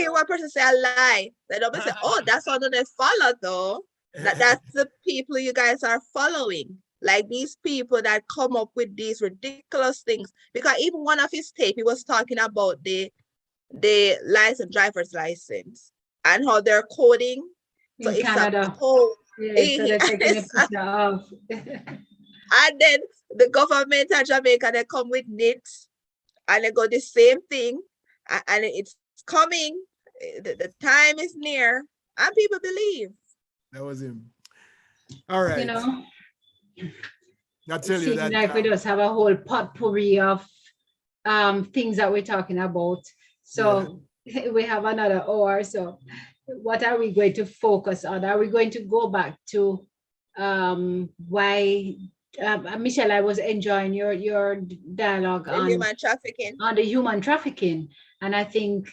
One person say a lie. The other say, oh, that's all they follow though. That's the people you guys are following. Like these people that come up with these ridiculous things. Because even one of his tape, he was talking about the driver's license and how they're coding. So in Canada. code. Yeah, so they're taking a picture of. And then the government of Jamaica, they come with NIT and they go the same thing. And it's coming. The time is near. And people believe. That was him. All right. I tell you that. Like we just have a whole potpourri of things that we're talking about. So we have another hour. So what are we going to focus on? Are we going to go back to why Michelle, I was enjoying your dialogue on human trafficking. On the human trafficking. And I think,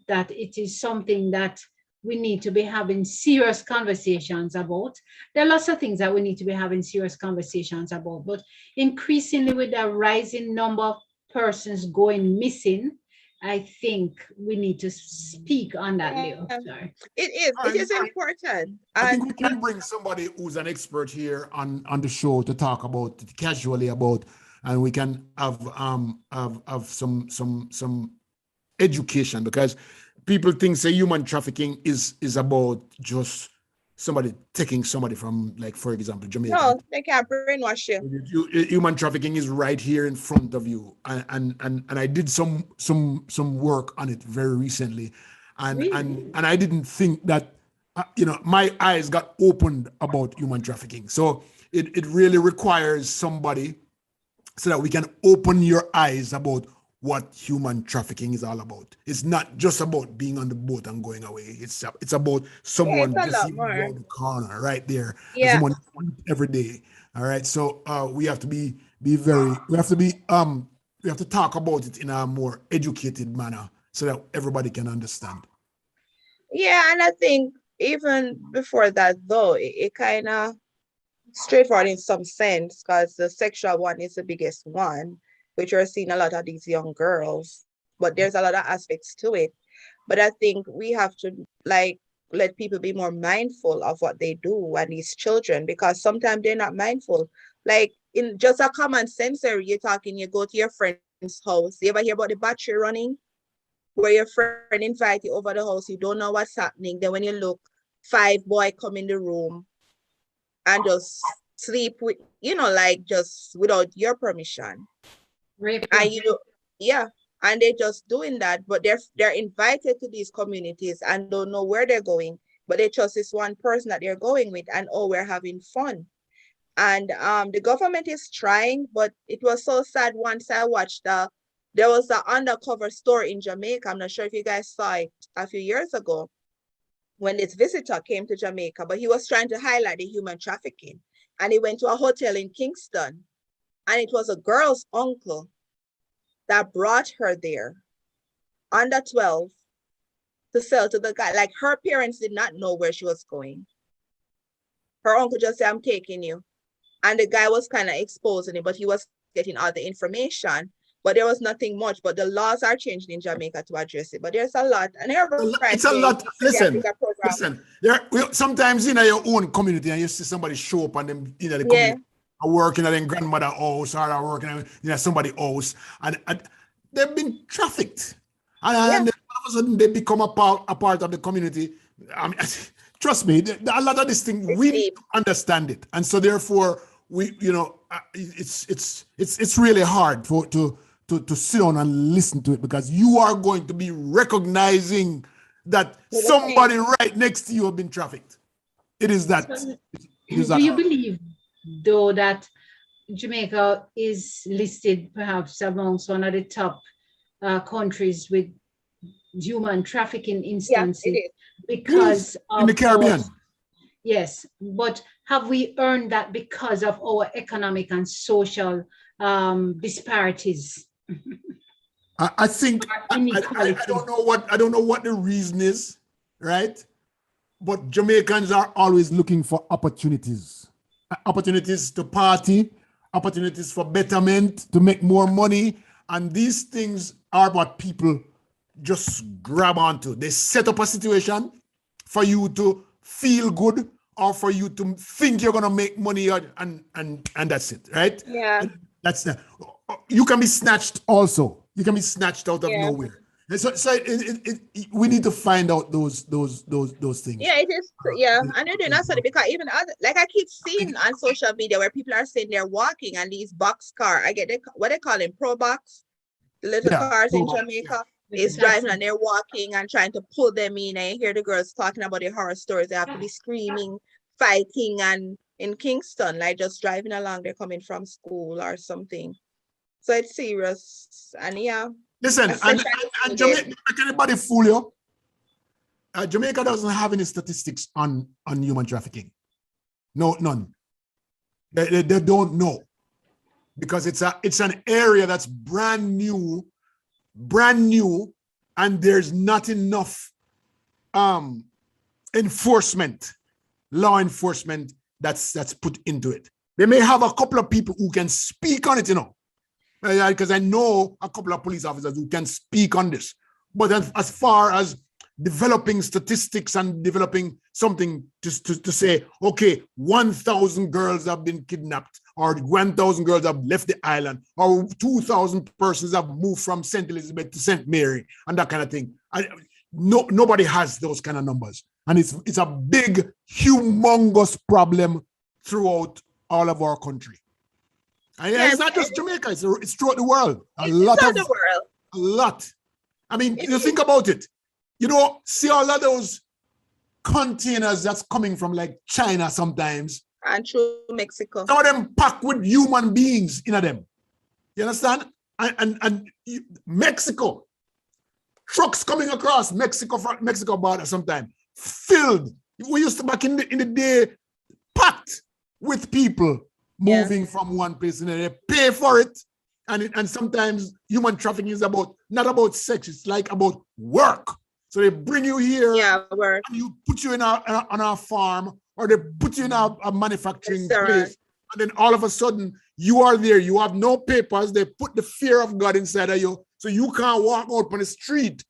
that it is something that we need to be having serious conversations about. There are lots of things that we need to be having serious conversations about, but increasingly with the rising number of persons going missing, I think we need to speak on that. It is important. I think we can bring somebody who's an expert here on the show to talk about it casually about, and we can have some education, because people think say human trafficking is about just somebody taking somebody from, like, for example, Jamaica. No, they can't brainwash you. Human trafficking is right here in front of you, and I did some work on it very recently, and I didn't think that my eyes got opened about human trafficking. So it really requires somebody so that we can open your eyes about what human trafficking is all about. It's not just about being on the boat and going away. It's about someone just around the corner right there. Yeah. Someone every day. All right. So we have to we have to talk about it in a more educated manner so that everybody can understand. Yeah, and I think even before that though, it kind of straightforward in some sense, because the sexual one is the biggest one. which are seeing a lot of these young girls. But there's a lot of aspects to it. But I think we have to like let people be more mindful of what they do and these children, because sometimes they're not mindful. Like in just a common sense area, you're talking, you go to your friend's house. You ever hear about the battery running? Where your friend invite you over the house, you don't know what's happening. Then when you look, 5 boys come in the room and just sleep with, like just without your permission. Rape. And yeah, and they're just doing that, but they're invited to these communities and don't know where they're going, but they trust this one person that they're going with, and oh, we're having fun. And the government is trying, but it was so sad once I watched there was an undercover store in Jamaica. I'm not sure if you guys saw it a few years ago when this visitor came to Jamaica, but he was trying to highlight the human trafficking. And he went to a hotel in Kingston, and it was a girl's uncle that brought her there, under 12, to sell to the guy. Like, her parents did not know where she was going. Her uncle just said, I'm taking you. And the guy was kind of exposing it, but he was getting all the information. But there was nothing much. But the laws are changing in Jamaica to address it. But there's a lot. And it's a lot. Listen. Sometimes in your own community, and you see somebody show up and them the community are working at their grandmother house, or are working at somebody else, and they've been trafficked. And all of a sudden they become a part of the community. I mean, trust me, a lot of this thing we need to understand it, and so therefore we, it's really hard to sit down and listen to it, because you are going to be recognizing that somebody right next to you have been trafficked. It is that. Do you believe, though, that Jamaica is listed perhaps amongst one of the top countries with human trafficking instances? Yeah, it is. Because in the Caribbean. Yes, but have we earned that because of our economic and social disparities? I think I don't know what the reason is, right? But Jamaicans are always looking for opportunities to party, opportunities for betterment, to make more money, and these things are what people just grab onto. They set up a situation for you to feel good, or for you to think you're gonna make money, and that's it, right? Yeah. That's the. You can be snatched also. You can be snatched out of nowhere. And so we need to find out those things. Yeah, it is. Yeah, and they're doing that because even other, like I keep seeing on social media where people are saying they're walking and these box car, what they call them, pro box, the little cars in Jamaica, is driving and they're walking and trying to pull them in. And you hear the girls talking about their horror stories. They have to be screaming, fighting, and in Kingston, like just driving along, they're coming from school or something. So it's serious. And listen, and Jamaica, can anybody fool you? Jamaica doesn't have any statistics on human trafficking. No, none. They don't know, because it's an area that's brand new, and there's not enough law enforcement that's put into it. They may have a couple of people who can speak on it, because I know a couple of police officers who can speak on this. But as far as developing statistics and developing something to say, okay, 1,000 girls have been kidnapped, or 1,000 girls have left the island, or 2,000 persons have moved from St. Elizabeth to St. Mary, and that kind of thing. Nobody has those kind of numbers. And it's a big, humongous problem throughout all of our country. And it's not just Jamaica, it's throughout the world. A lot. I mean, you think about it. See all of those containers that's coming from like China sometimes. And through Mexico. Some of them packed with human beings in them. You understand? And Mexico. Trucks coming across Mexico border sometimes. Filled. We used to back in the day, packed with people moving from one place to another. They pay for it. And sometimes human trafficking is not about sex, it's like about work. So they bring you here, work. And you put you on our farm, or they put you in a manufacturing place, and then all of a sudden You are there. You have no papers. They put the fear of God inside of you, so you can't walk out on the street.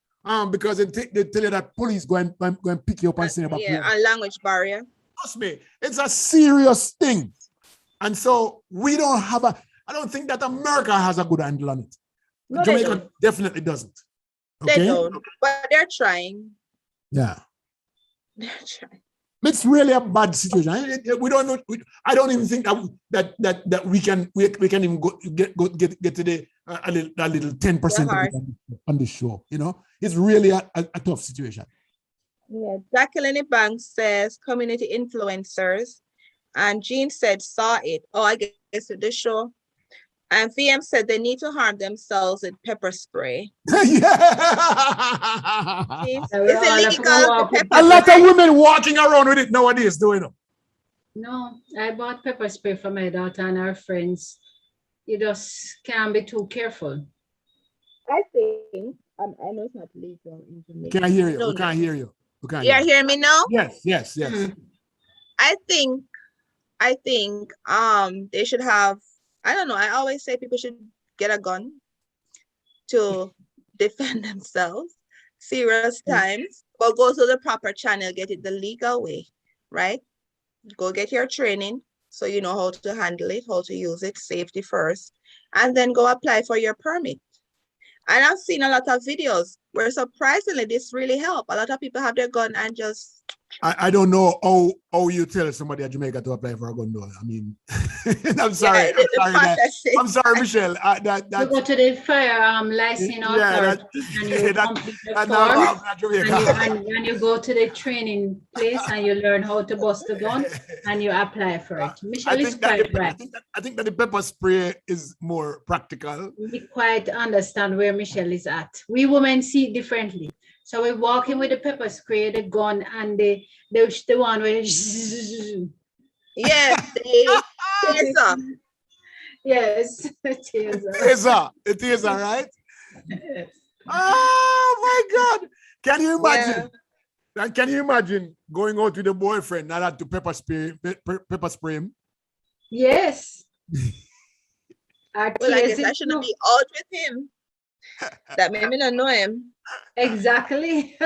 Because they tell you that police go and pick you up and send you back. Yeah, and language barrier. Trust me, it's a serious thing. And so we don't have I don't think that America has a good handle on it. No, Jamaica definitely doesn't. Okay? They don't, but they're trying. Yeah. They're trying. It's really a bad situation. We don't know. I don't even think that we can even get to the a little 10% on the show. You know, it's really a tough situation. Yeah, Jacqueline Banks says community influencers, and Jean said saw it. Oh, I guess with the show. And VM said they need to harm themselves with pepper spray. Yeah. Is it legal? A lot of women walking around with it nowadays, doing it. No, I bought pepper spray for my daughter and her friends. You just can't be too careful. I think, I know it's not legal in Jamaica. Can I hear you? We can't hear you. You are hearing me now? Yes. I think they should have, I don't know, I always say people should get a gun to defend themselves, serious times, but go to the proper channel, get it the legal way, right? Go get your training so you know how to handle it, how to use it, safety first, and then go apply for your permit. And I've seen a lot of videos where surprisingly this really helped. A lot of people have their gun and just... I don't know how you tell somebody at Jamaica to apply for a gun though. I mean, I'm sorry. Yeah, I'm sorry, Michelle. You go to the firearm license authority and you go to the training place and you learn how to bust the gun and you apply for it. Michelle is quite right. I think that the pepper spray is more practical. We quite understand where Michelle is at. We women see it differently. So we're walking with the pepper spray, the gun, and the one where yes, the taser. Yes, the taser, right? Yes. Oh my God! Can you imagine? Yeah. Can you imagine going out with a boyfriend not had to pepper spray him? Yes. Well, I guess I shouldn't be out with him. That made me not know him. Exactly.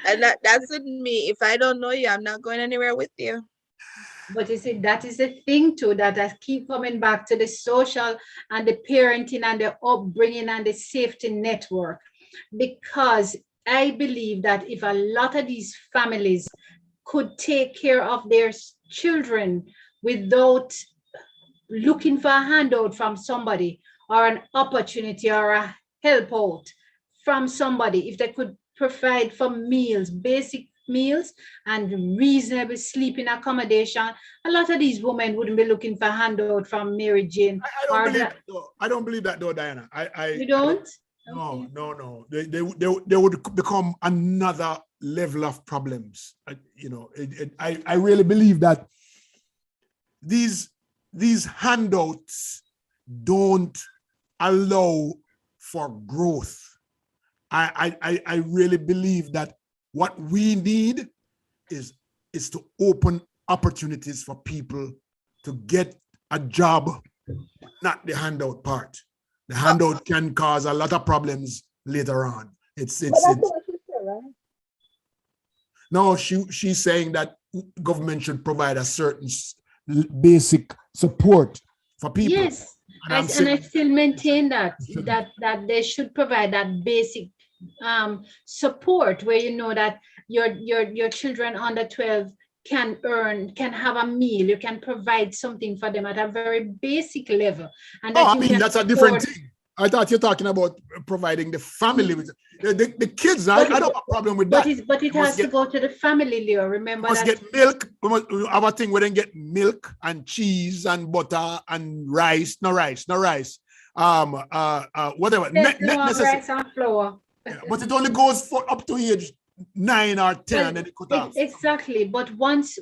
And that's with me. If I don't know you, I'm not going anywhere with you. But you see, that is the thing too, that I keep coming back to the social and the parenting and the upbringing and the safety network. Because I believe that if a lot of these families could take care of their children without looking for a handout from somebody or an opportunity or a help out from somebody, if they could provide for meals, basic meals and reasonable sleeping accommodation, a lot of these women wouldn't be looking for a handout from Mary Jane. I don't believe that though, Diana. You don't? No. They would become another level of problems. I really believe that these handouts don't allow for growth. I really believe that what we need is to open opportunities for people to get a job, not the handout part. The handout can cause a lot of problems later on. It's what she said, right? No, she's saying that government should provide a certain basic support for people. Yes, and I still maintain that they should provide that basic support where you know that your children under 12 can have a meal, you can provide something for them at a very basic level. And that's a different thing. I thought you're talking about providing the family with the kids. I don't have a problem with that. But it has to go to the family, Leo. Remember that. Get milk. We have a thing where they get milk and cheese and butter and rice. No rice. Whatever. Rice and flour. Yeah, but it only goes for up to age 9 or 10 and then it cut off. Exactly. But once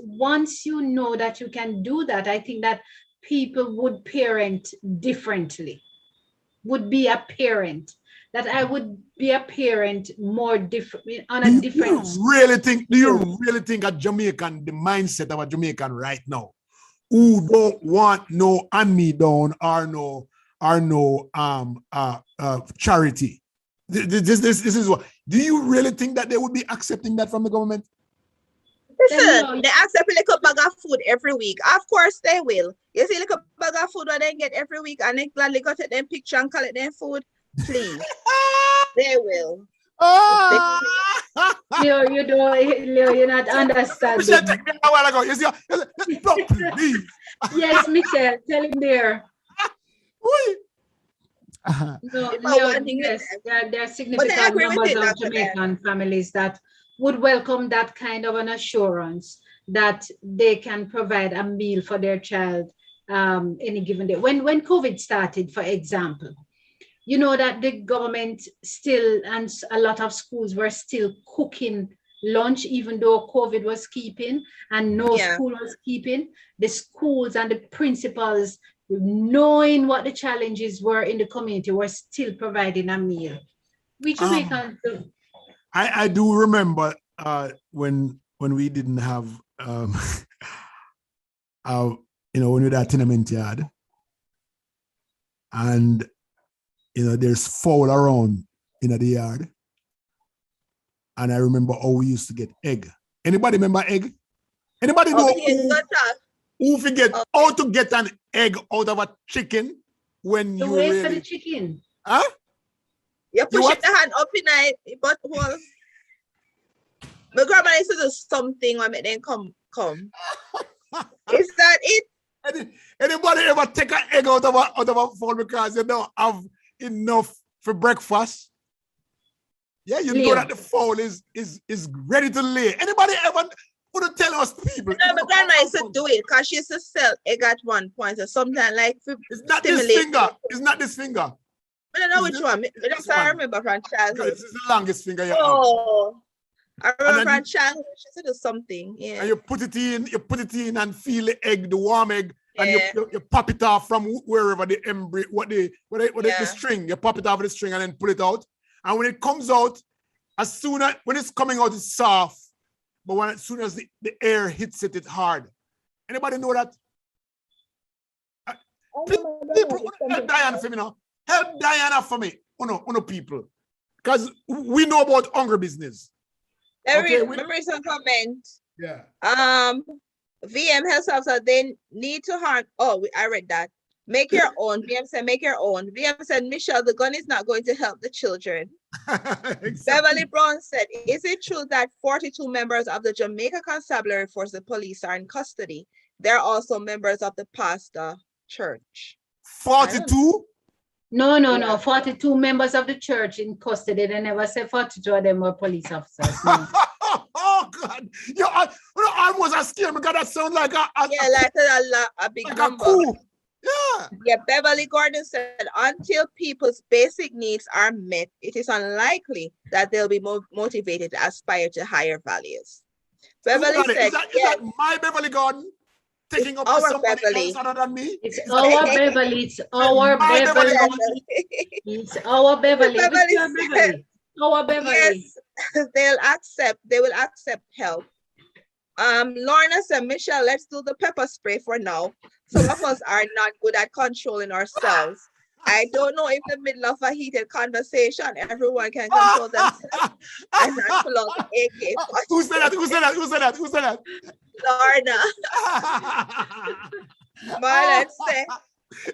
you know that you can do that, I think that people would parent differently. Would be a parent. That I would be a parent more different on a different. Do you really think a Jamaican, the mindset of a Jamaican right now, who don't want no hand-me-down or no charity. This is what. Do you really think that they would be accepting that from the government? Listen, they accept a little bag of food every week. Of course they will. You see a little bag of food what they get every week and they gladly go take them picture and collect their food. Please. They will. Leo, Leo, you're not understanding. Michelle, take me a while ago. You see, please. Yes, Michelle, tell him there. No, Leo, yes, there are significant numbers of Jamaican families that would welcome that kind of an assurance that they can provide a meal for their child any given day. When COVID started, for example, you know that the government still and a lot of schools were still cooking lunch, even though COVID was keeping and no school was keeping. The schools and the principals, knowing what the challenges were in the community, were still providing a meal. We Jamaicans do. I do remember when we didn't have when we had a tenement yard and there's fowl around in the yard. And I remember how we used to get egg. Anybody remember egg? Anybody know who forget how to get an egg out of a chicken when you wait for the chicken? Huh? You push the hand up in it, but well, my grandma used to do something when then come. Is that it? Anybody ever take an egg out of a fowl because you don't have enough for breakfast? Yeah, you know that the fowl is ready to lay. Anybody ever would tell us people? No, my grandma used to do it because she used to sell egg at one point or something like. It's not this finger. It's not this finger. I don't know which one. That's what I remember from childhood. This is the longest finger you have. I remember from childhood. She used to do something. Yeah. And you put it in and feel the egg, the warm egg, and you pop it off from wherever the embryo, the string. You pop it off the string and then pull it out. And when it comes out, when it's coming out, it's soft. But as soon as the air hits it, it's hard. Anybody know that? People, help Dianna for me now. Help Dianna for me. Uno people. Because we know about hungry business. Remember some comment. Yeah. VM Health Officer, they need to harm. I read that. Make your own. VM said, make your own. VM said, Michelle, the gun is not going to help the children. Exactly. Beverly Brown said, is it true that 42 members of the Jamaica Constabulary Force, the police, are in custody? They're also members of the pastor church. 42? No. 42 members of the church in custody. They never said 42 of them were police officers. No. Oh, God. I almost scared because that sounds like a big like number. A coup. Yeah, Beverly Gordon said, until people's basic needs are met, it is unlikely that they'll be motivated to aspire to higher values. Beverly said, is that my Beverly Gordon taking up for somebody else other than me? It's our Beverly. It's our Beverly. It's our Beverly. Our Beverly. Yes, they will accept help. Lorna said, Michelle, let's do the pepper spray for now. Some of us are not good at controlling ourselves. I don't know if in the middle of a heated conversation, everyone can control themselves and not pull out the AK. Who said that? Lorna. Marlon said,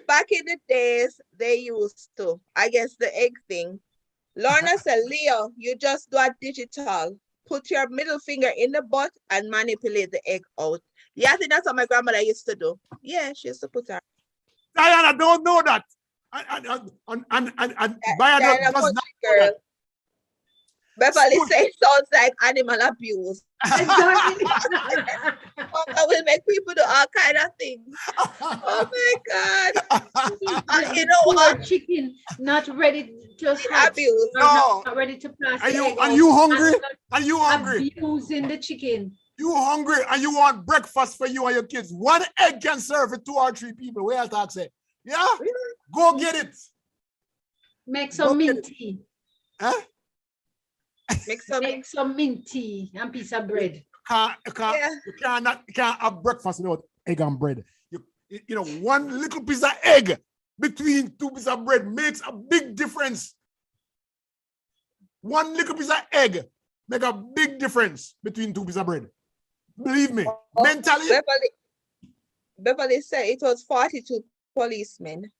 back in the days, they used to. I guess the egg thing. Lorna said, Leo, you just do a digital. Put your middle finger in the butt and manipulate the egg out. Yeah, I think that's what my grandmother used to do. Yeah, she used to put her. Dianna don't know that. And Dianna does not know that. Beverly says sounds like animal abuse. I will make people do all kind of things. Oh my God. You know what? Chicken not ready to abuse. No. Not ready to pass. Are you hungry? Are you hungry? Abusing the chicken. You hungry and you want breakfast for you and your kids. One egg can serve for 2 or 3 people. Where else I say? Yeah? Go get it. Make some mint tea. Huh? Make some mint tea and piece of bread. You can't have breakfast without egg and bread. You know, one little piece of egg between two pieces of bread makes a big difference. One little piece of egg make a big difference between two pieces of bread. Believe me, mentally. Beverly said it was 42 policemen.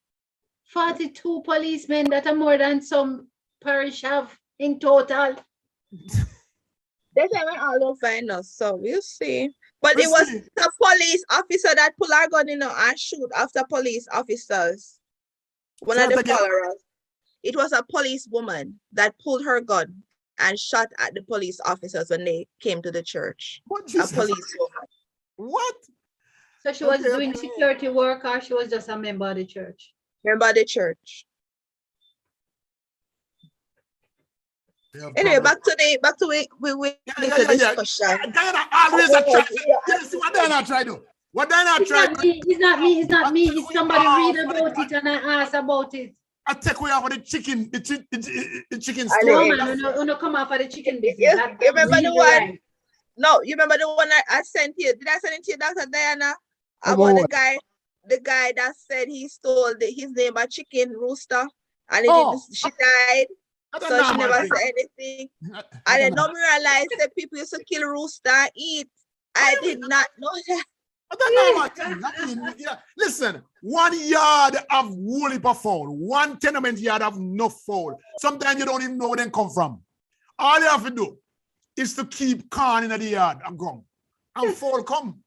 42 policemen that are more than some parish have in total. They went all over us, so we'll see. But We'll it was see. the police officer that pulled our gun, and shoot after police officers. One Say of that the again. followers. It was a police woman that pulled her gun and shot at the police officers when they came to the church. What, A Jesus? police woman. What? So she was Okay, doing okay. security work, or she was just a member of the church? Remember the church. Anyway, back to the discussion. Dianna always a try. You see what Dianna try to do? What Dianna It's try not to me, it's not me, it's not me. It's somebody read Oh, about it and I ask about it. I take away off of the chicken, the chicken I store. No, know. man, no come off of the chicken business. You That remember really the one? right. No, you remember the one I sent you? Did I send it to you, Dr. Dianna? About About what? the guy that said he stole his neighbor chicken rooster, and she died, That's a so she normal never thing. said anything. That's And a then normal- now me realize that people used to kill rooster and eat. I did not know that. that's a normal thing. I mean, yeah. Listen, 1 yard of woolly fowl, one tenement yard of no fowl. Sometimes you don't even know where they come from. All you have to do is to keep corn in the yard and come. And fowl come.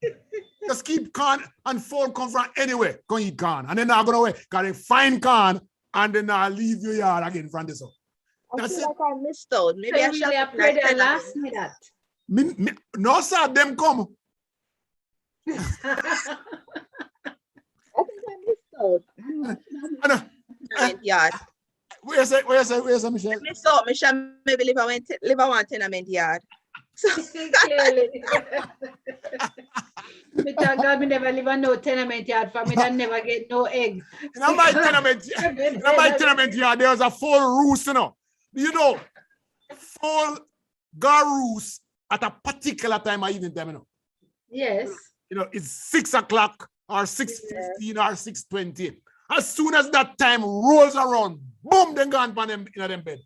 Just keep corn and fowl come from anywhere. Go eat corn. And then I'll go away. Because they find corn and then I'll leave your yard again from this. I That's feel it. like I missed out. Maybe I So should really, I have pray they last me that. No, sir, them come. I think I missed out. Yard. Where is it, Michelle? Missed out. Michelle maybe live a one tenement yard. Clearly. Me thank God me never live on no tenement yard for me that never get no egg. In my tenement yard, there's a fowl roost, you know. You know, fowl got roost at a particular time of evening time, you know. Yes. You know, it's 6 o'clock or 6:15 or 6:20. As soon as that time rolls around, boom, then gone on them in them bed.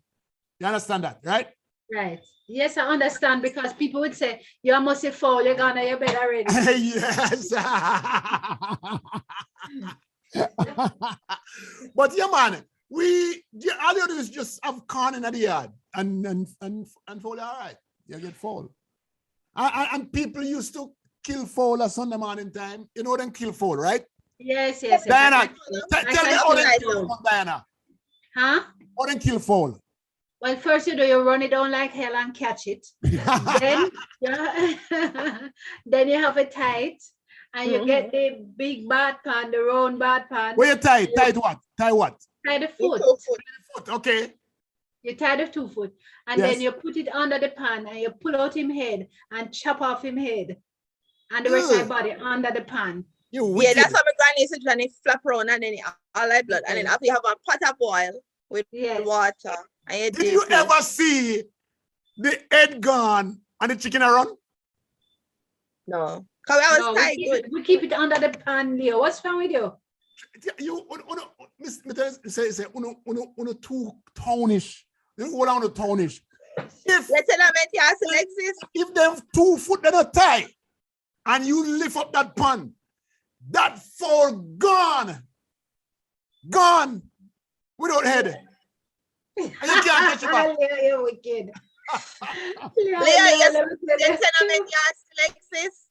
You understand that, right? Right. Yes, I understand, because people would say, you must have fall, you're gone to your bed already. Yes. But yeah, man, all you do is just have corn in the yard and fall all right. You get fall. And people used to kill fowl at Sunday morning time. You know them kill fowl, right? Yes, yes. Dianna, I tell me how they can kill fowl, Dianna. Huh? How they kill fowl? Well, first you run it down like hell and catch it. Then, then you have a tight, and you get the big bad pan, the round bad pan. Where you tie? Tie what? Tie what? Tie the foot. Foot, okay. You tie the 2 foot, and then you put it under the pan, and you pull out him head and chop off him head, and the rest of the body under the pan. You wicked. Yeah, that's how my granny used to do, and it flap around, and then all that blood, and then after you have a pot of boil with water. Did you ever see the head gone and the chicken around? No. Because I was tight good. We keep it under the pan, Leo. What's wrong with you? You say uno too townish. You go down to townish. If them 2 foot that are tie and you lift up that pan, that fowl gone without head. And you can't catch it back. You're wicked. The tenement yard still exists?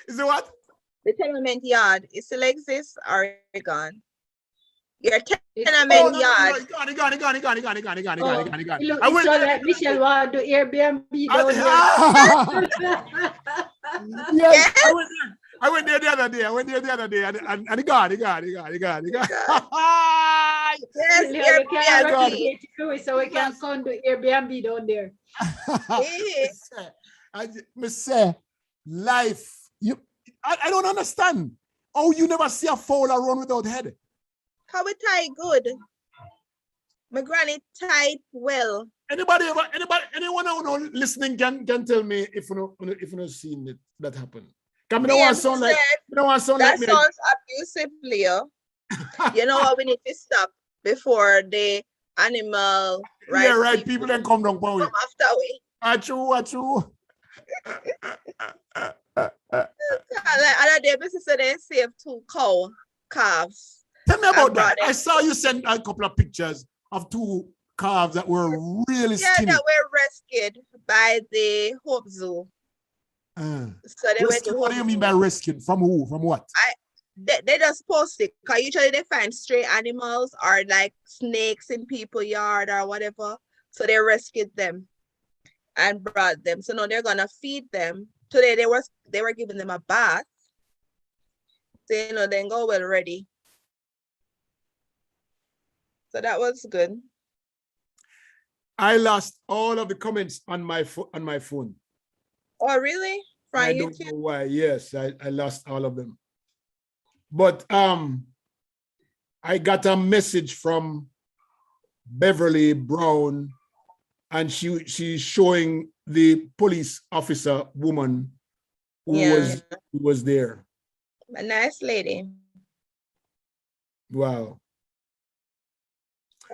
Is it what? The tenement yard, it still exists or gone? Your tenement yard. Gone. I went like Michelle want to Airbnb down yes. I went there the other day. And gone. Yes, so we can come to Airbnb down there. I say, life. I don't understand. Oh, you never see a fowl run without head. How we tie good? My granny tied well. Anyone who listening can tell me if you know seen that happen. Come, DM said we don't want to sound that like me. sounds abusive, Leo. You know what? We need to stop before the animal rights. Yeah, right. People then come down, boy. come after we. Achoo. Like other day, business said they saved 2 calves. Tell me about that. them. I saw you send a couple of pictures of 2 calves that were really skinny. that were rescued by the Hope Zoo. So they went to What do you Hope mean Zoo. by rescued? From who? From what? They just post it because usually they find stray animals or like snakes in people's yard or whatever. So they rescued them and brought them. So now they're gonna feed them. Today they were giving them a bath. So then go well ready. So that was good. I lost all of the comments on my phone. Oh really? From I YouTube? don't know why. Yes, I lost all of them. But I got a message from Beverly Brown, and she's showing the police officer woman who was there. A nice lady. Wow.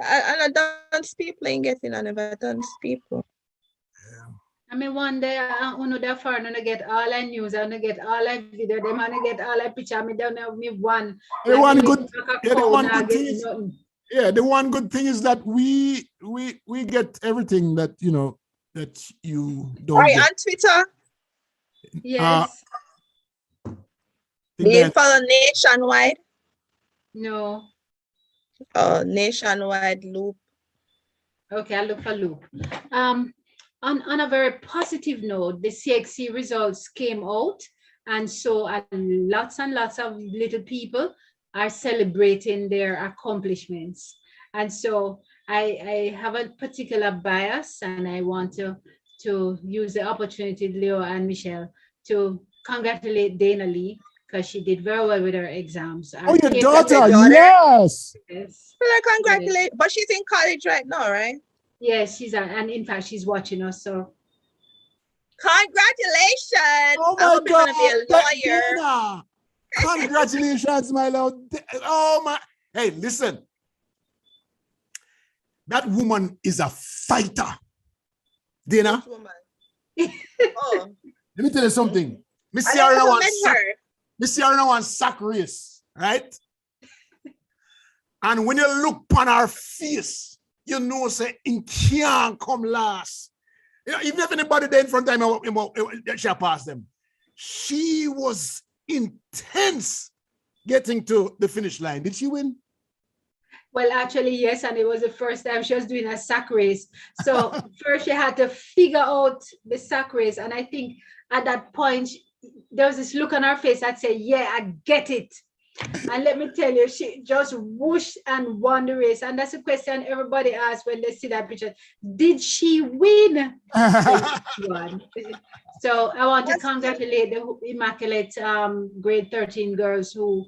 I dance people ain't getting I never dance people. I mean, one day, uno da far, no get all I news, I no get all I video, them I no get all I picture, me don't have me one. The one good thing is that we get everything that that you don't Are you get. on Twitter? Yes. Do you follow Nationwide? No. Oh, Nationwide Loop. Okay, I'll look for Loop. On a very positive note, the CXC results came out, and so lots and lots of little people are celebrating their accomplishments. And so I have a particular bias, and I want to use the opportunity, Leo and Michelle, to congratulate Dana Lee because she did very well with her exams. Oh, your daughter, yes. Yes. Well, congratulate, but she's in college right now, right? Yes, and in fact, she's watching us. So, congratulations! Oh I my hope you're gonna be a lawyer. Dana. Congratulations, my lord. Oh my! Hey, listen. That woman is a fighter. Dana. Oh. Let me tell you something. Miss I never met her. Miss Yarna wants sack race, right? And when you look upon her face, you know, say, it can't come last. Even if anybody there in front of him, she passed them. She was intense getting to the finish line. Did she win? Well, actually, yes, and it was the first time she was doing a sack race. So first she had to figure out the sack race. And I think at that point, there was this look on her face that said, yeah, I get it. And let me tell you, she just whooshed and won the race. And that's a question everybody asks when they see that picture. Did she win? So I want to congratulate the immaculate grade 13 girls who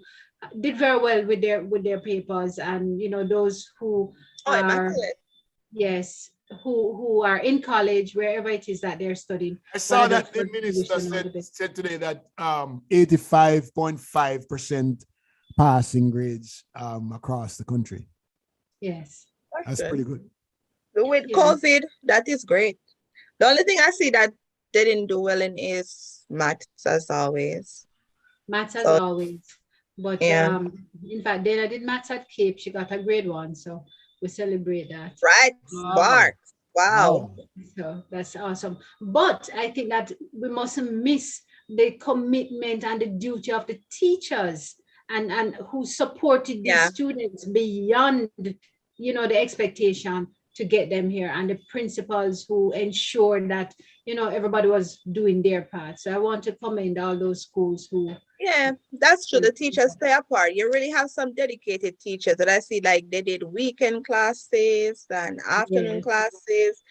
did very well with their papers, and those who are who are in college, wherever it is that they're studying. I saw that the minister said today that 85.5% passing grades across the country. Yes, that's pretty good. With COVID, that is great. The only thing I see that they didn't do well in is maths, as always. Maths as always. But in fact, Dana did maths at Cape. She got a grade 1, so we celebrate that. Right, sparks. Wow. So that's awesome. But I think that we mustn't miss the commitment and the duty of the teachers and who supported these students beyond, the expectation to get them here, and the principals who ensured that, everybody was doing their part. So I want to commend all those schools who. Yeah, that's true. The teachers play a part. You really have some dedicated teachers that I see, like they did weekend classes and afternoon classes.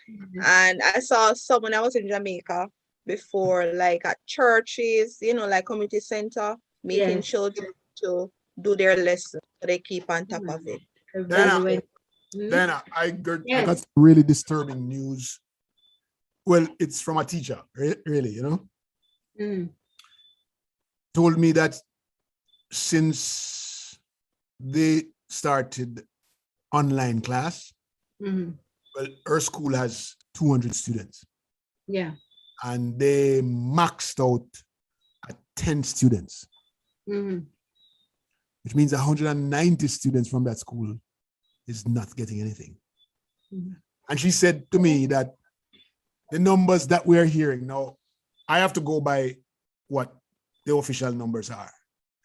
And I saw someone, I was in Jamaica before, like at churches, like community center, meeting children to do their lessons. So they keep on top of it. Then I got really disturbing news. Well, it's from a teacher, really, told me that since they started online class, well, her school has 200 students. Yeah. And they maxed out at 10 students, which means 190 students from that school is not getting anything. And she said to me that the numbers that we're hearing now, I have to go by what the official numbers are,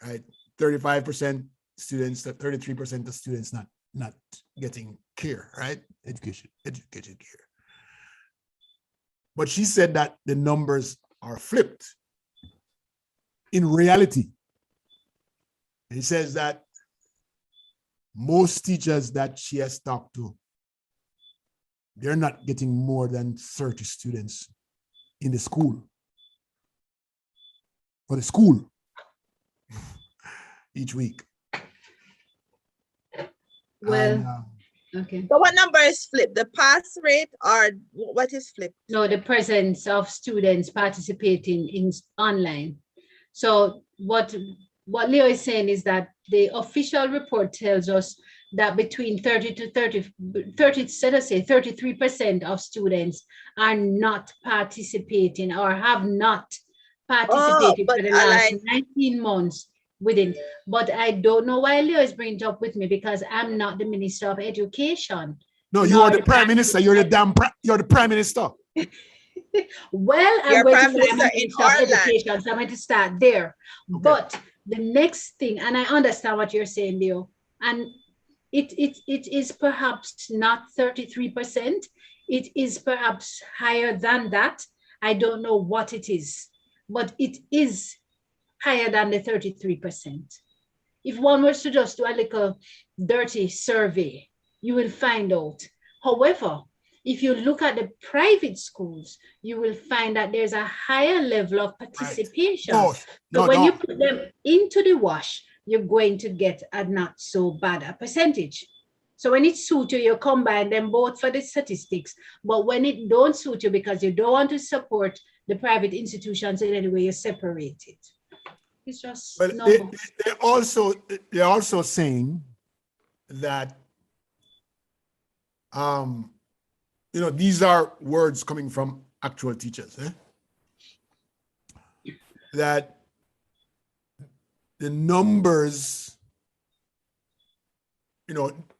right? 35% students, 33% of students not getting care, right? Education care. But she said that the numbers are flipped in reality. And he says that most teachers that she has talked to, they're not getting more than 30 students in the school. For the school each week. Well, and, okay. So what number is flipped? The pass rate or what is flipped? No, the presence of students participating in online. So what Leo is saying is that the official report tells us that between 30 to 30, let us say 33% of students are not participating or have not participated for the last 19 months within. But I don't know why Leo is bringing it up with me, because I'm not the Minister of Education. no, you are the Prime Minister. You're the Prime Minister. Well, I'm going to say I'm the Minister of Education, so I'm going to start there. Okay. But the next thing, and I understand what you're saying, Leo, and it is perhaps not 33%. It is perhaps higher than that. I don't know what it is, but it is higher than the 33%. If one was to just do a little dirty survey, you will find out. However, if you look at the private schools, you will find that there's a higher level of participation. Right. So when you put them into the wash, you're going to get a not so bad a percentage. So when it suits you, you combine them both for the statistics. But when it don't suit you because you don't want to support the private institutions in any way, you separate it. It's just normal. They're also saying that these are words coming from actual teachers, that the numbers,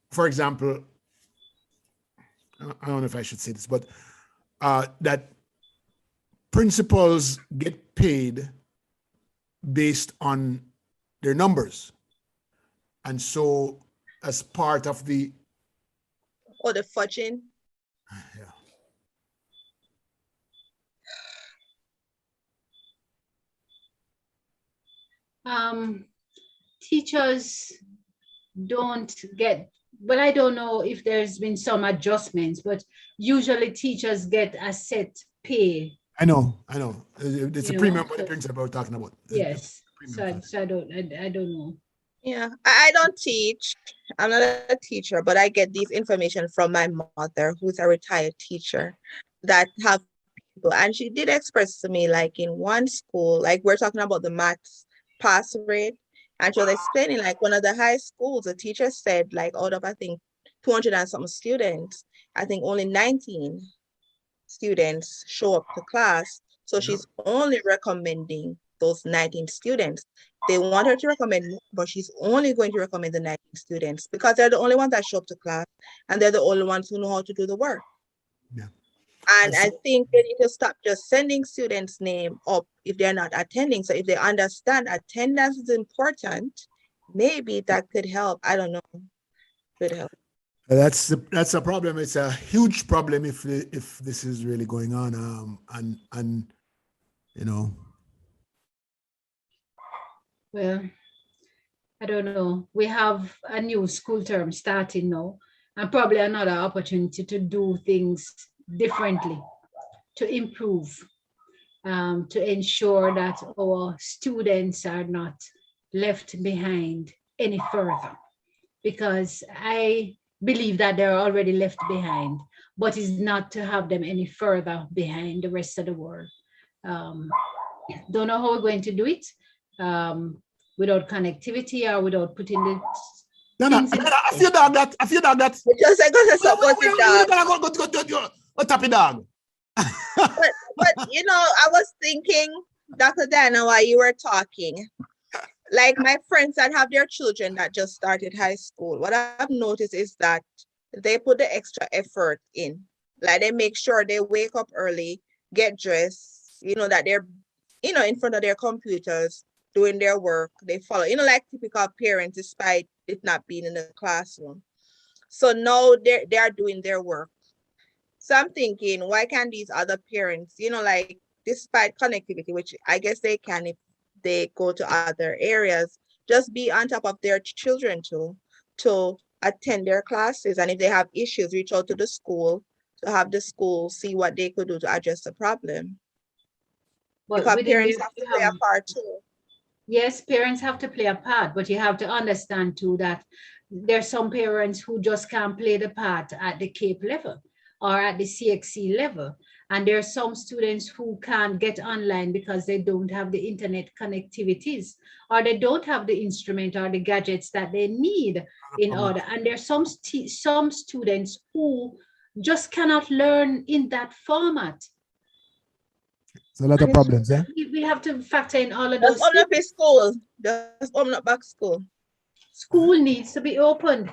for example, I don't know if I should say this, but that principals get paid based on their numbers. And so as part of the fudging. Teachers don't get, but I don't know if there's been some adjustments, but usually teachers get a set pay. I know. It's a premium, but the principal we're talking about. Yes. So I don't know. Yeah, I don't teach. I'm not a teacher, but I get these information from my mother, who's a retired teacher, that have people. And she did express to me, like in one school, like we're talking about the maths pass rate. And she was explaining, like one of the high schools, the teacher said, like out of, I think, 200 and some students, I think only 19 students show up to class. So she's only recommending those 19 students. They want her to recommend more, but she's only going to recommend the 19 students because they're the only ones that show up to class and they're the only ones who know how to do the work. Yeah. And I think they need to stop just sending students' name up if they're not attending. So if they understand attendance is important, maybe that could help. I don't know. Could help. That's a problem. It's a huge problem if this is really going on. And Well, I don't know. We have a new school term starting now, and probably another opportunity to do things differently, to improve, to ensure that our students are not left behind any further. Because I believe that they're already left behind, but it's not to have them any further behind the rest of the world. Don't know how we're going to do it, without connectivity or without putting the No, no, things in I feel that. I feel that. We just like gonna support the dog. Go tap it dog. But I was thinking, Dr. Dianna, while you were talking, like my friends that have their children that just started high school, what I've noticed is that they put the extra effort in. Like they make sure they wake up early, get dressed, that they're, in front of their computers doing their work. They follow, like typical parents, despite it not being in the classroom. So now they are doing their work. So I'm thinking, why can't these other parents, like despite connectivity, which I guess they can if they go to other areas, just be on top of their children too, to attend their classes. And if they have issues, reach out to the school to have the school see what they could do to address the problem. But Because within parents this, have to play a part too. yes, parents have to play a part, but you have to understand too that there's some parents who just can't play the part at the CAPE level or at the CXC level. And there are some students who can't get online because they don't have the internet connectivities, or they don't have the instrument or the gadgets that they need in order. And there's some students who just cannot learn in that format. It's a lot of problems, eh? We have to factor in all of those Just open up his school. Just open up back school. School needs to be opened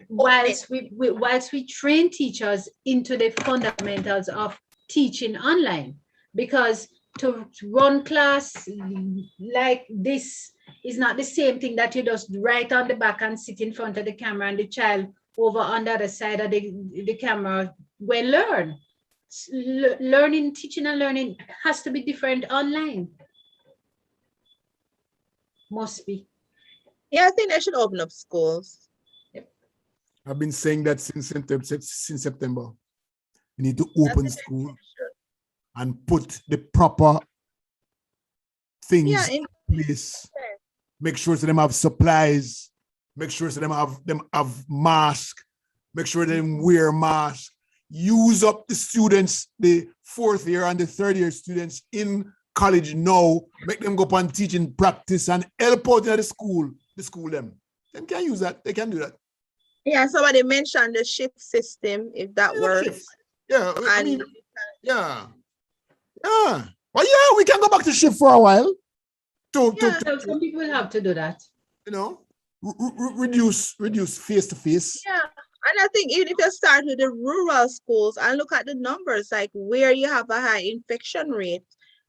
whilst we train teachers into the fundamentals of teaching online, because to run class like this is not the same thing that you just write on the back and sit in front of the camera and the child over on the other side of the camera will learn. Learning, teaching and learning has to be different online. Must be. Yeah, I think they should open up schools. Yep. I've been saying that since September. We need to open school and put the proper things in place. Make sure that them have supplies. Make sure that them have masks. Make sure that them wear masks. Use up the students, the fourth year and the third year students in college now. Make them go up and teaching practice and help out in the school them. Them can use that. They can do that. Yeah, somebody mentioned the shift system, if that works. Shift. Yeah, I mean, yeah. Well, yeah, we can go back to shift for a while. Some people have to do that. Reduce face to face. Yeah, and I think even if you start with the rural schools and look at the numbers, like where you have a high infection rate,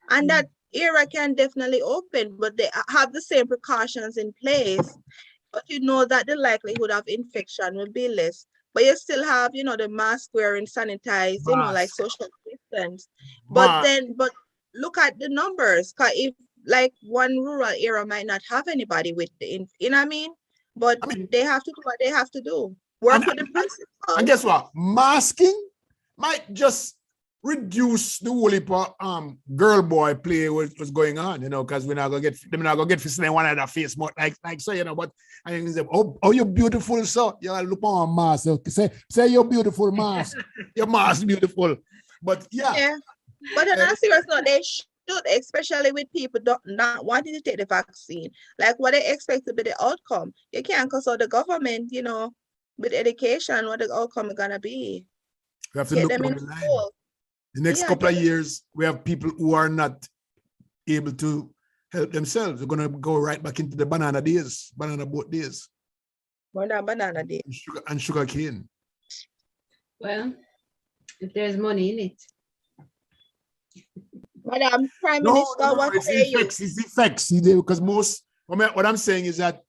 and that area can definitely open, but they have the same precautions in place. But you know that the likelihood of infection will be less. But you still have, the mask wearing, sanitized, like social distance. But look at the numbers. Because if like one rural area might not have anybody with the, you know what I mean? But they have to do what they have to do. Work with the principal. And guess what? Masking might just reduce the whole heap of girl boy play what's going on, because we're not gonna get for one other face more like so, but I think say, oh you're beautiful, so you look on mask. Say you're beautiful, mask. Your mask beautiful. But yeah. But on a serious note, they should, especially with people not wanting to take the vaccine. Like what they expect to be the outcome. You can't consult the government, with education, what the outcome is gonna be. We have to look down the line. The next couple of years, we have people who are not able to help themselves. They're going to go right back into the banana boat days. Banana days. And sugar cane. Well, if there's money in it. Madam Prime Minister, what say you? It's effects. Because what I'm saying is that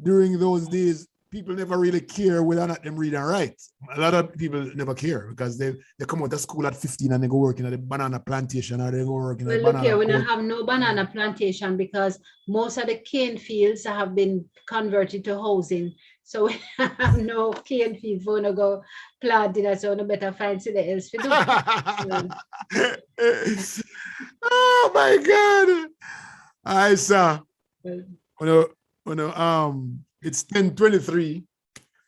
during those days, people never really care whether or not them read and write. A lot of people never care because they come out of school at 15 and they go work in a banana plantation or they go work in a banana. Look here, we don't have no banana plantation because most of the cane fields have been converted to housing. So we have no cane field for to go plant it, so no better find something else to do. Oh my God. I saw. It's 10:23.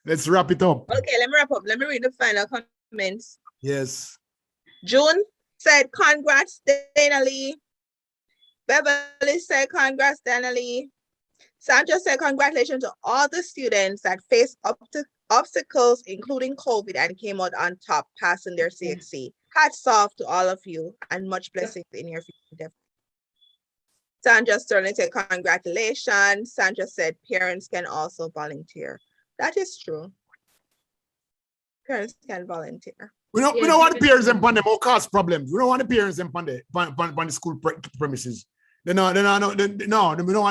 Let's wrap it up. Okay, let me wrap up. Let me read the final comments. Yes. June said, congrats, Dianna Lee. Beverly said, congrats, Danielle. Sandra said, congratulations to all the students that faced obstacles, including COVID, and came out on top, passing their CXC. Hats off to all of you and much blessings in your future. Sandra Sterling said, congratulations. Sandra said, parents can also volunteer. That is true. Parents can volunteer. We don't want the parents in Pande more cause problems. We don't want the parents in Pande on the school premises. We don't want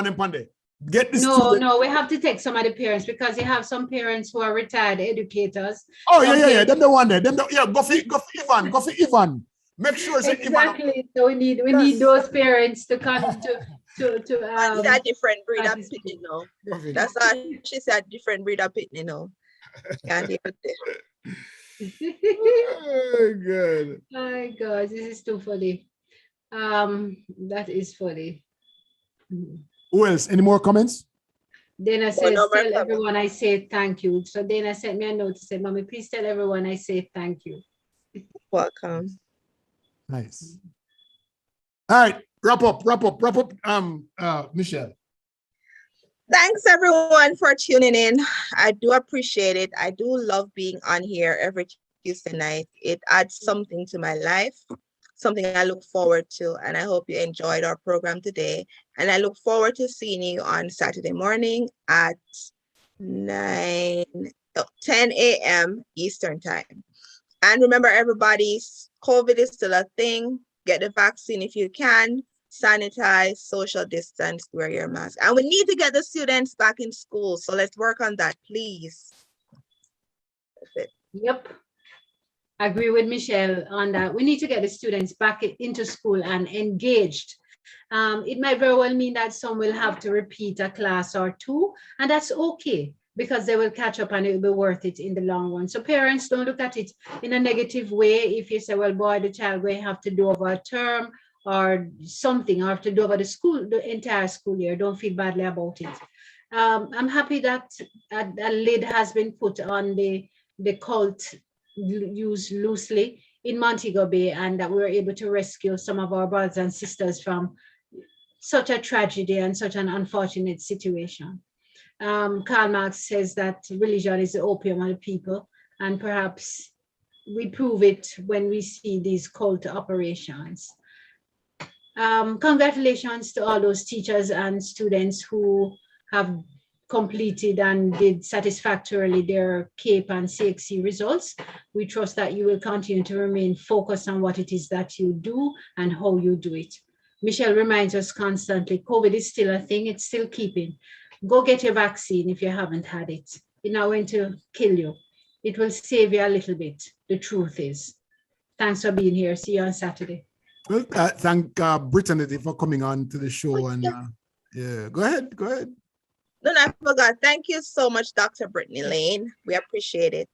them Pande. Get the student. No, we have to take some of the parents because you have some parents who are retired educators. Oh, yeah. Them the one there. Go for Ivan. Go for Ivan. Make sure exactly. Ivan. So we need those parents to come to That's a different breed of pit, you know. That's how she said, different breed of pit, you know. Can't deal with it. Oh, good. My God, this is too funny. That is funny. Who else? Any more comments? Dana says, tell everyone I say thank you. So Dana sent me a note to say, Mommy, please tell everyone I say thank you. Welcome. Nice. All right, wrap up, Michelle. Thanks everyone for tuning in. I do appreciate it. I do love being on here every Tuesday night. It adds something to my life, something I look forward to, and I hope you enjoyed our program today. And I look forward to seeing you on Saturday morning at 10 a.m. Eastern time. And remember, everybody, COVID is still a thing. Get the vaccine if you can. Sanitize, social distance, wear your mask. And we need to get the students back in school. So let's work on that, please. That's it. Yep. I agree with Michelle on that. We need to get the students back into school and engaged. It might very well mean that some will have to repeat a class or two, and that's okay because they will catch up and it will be worth it in the long run. So parents, don't look at it in a negative way. If you say, well, boy, the child will have to do over a term or something, or have to do over the entire school year, don't feel badly about it. I'm happy that a lid has been put on the cult used loosely in Montego Bay, and that we were able to rescue some of our brothers and sisters from such a tragedy and such an unfortunate situation. Karl Marx says that religion is the opium of the people, and perhaps we prove it when we see these cult operations. Congratulations to all those teachers and students who have completed and did satisfactorily their CAPE and CXC results. We trust that you will continue to remain focused on what it is that you do and how you do it. Michelle reminds us constantly, COVID is still a thing, it's still keeping. Go get your vaccine if you haven't had it. It's not going to kill you. It will save you a little bit, the truth is. Thanks for being here. See you on Saturday. Well, thank Brittany for coming on to the show. And yeah, go ahead. No, I forgot. Thank you so much, Dr. Brittany Lane. We appreciate it.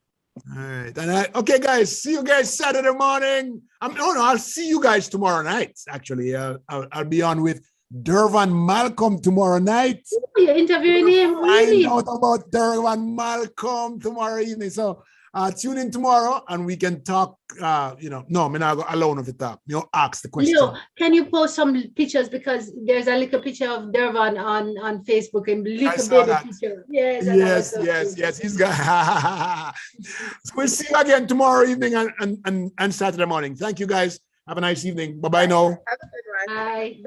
All right. And okay, guys, see you guys Saturday morning. I'll see you guys tomorrow night. Actually, I'll be on with Dervan Malcolm tomorrow night. Oh, you're interviewing him, really? Find out about Dervan Malcolm tomorrow evening. So tune in tomorrow and we can talk. No, I'm not alone with the talk. Ask the question. No, can you post some pictures, because there's a little picture of Dervan on Facebook and little baby picture. Yes. He's got. So we'll see you again tomorrow evening and Saturday morning. Thank you guys. Have a nice evening. Bye-bye now. Have a good one. Bye.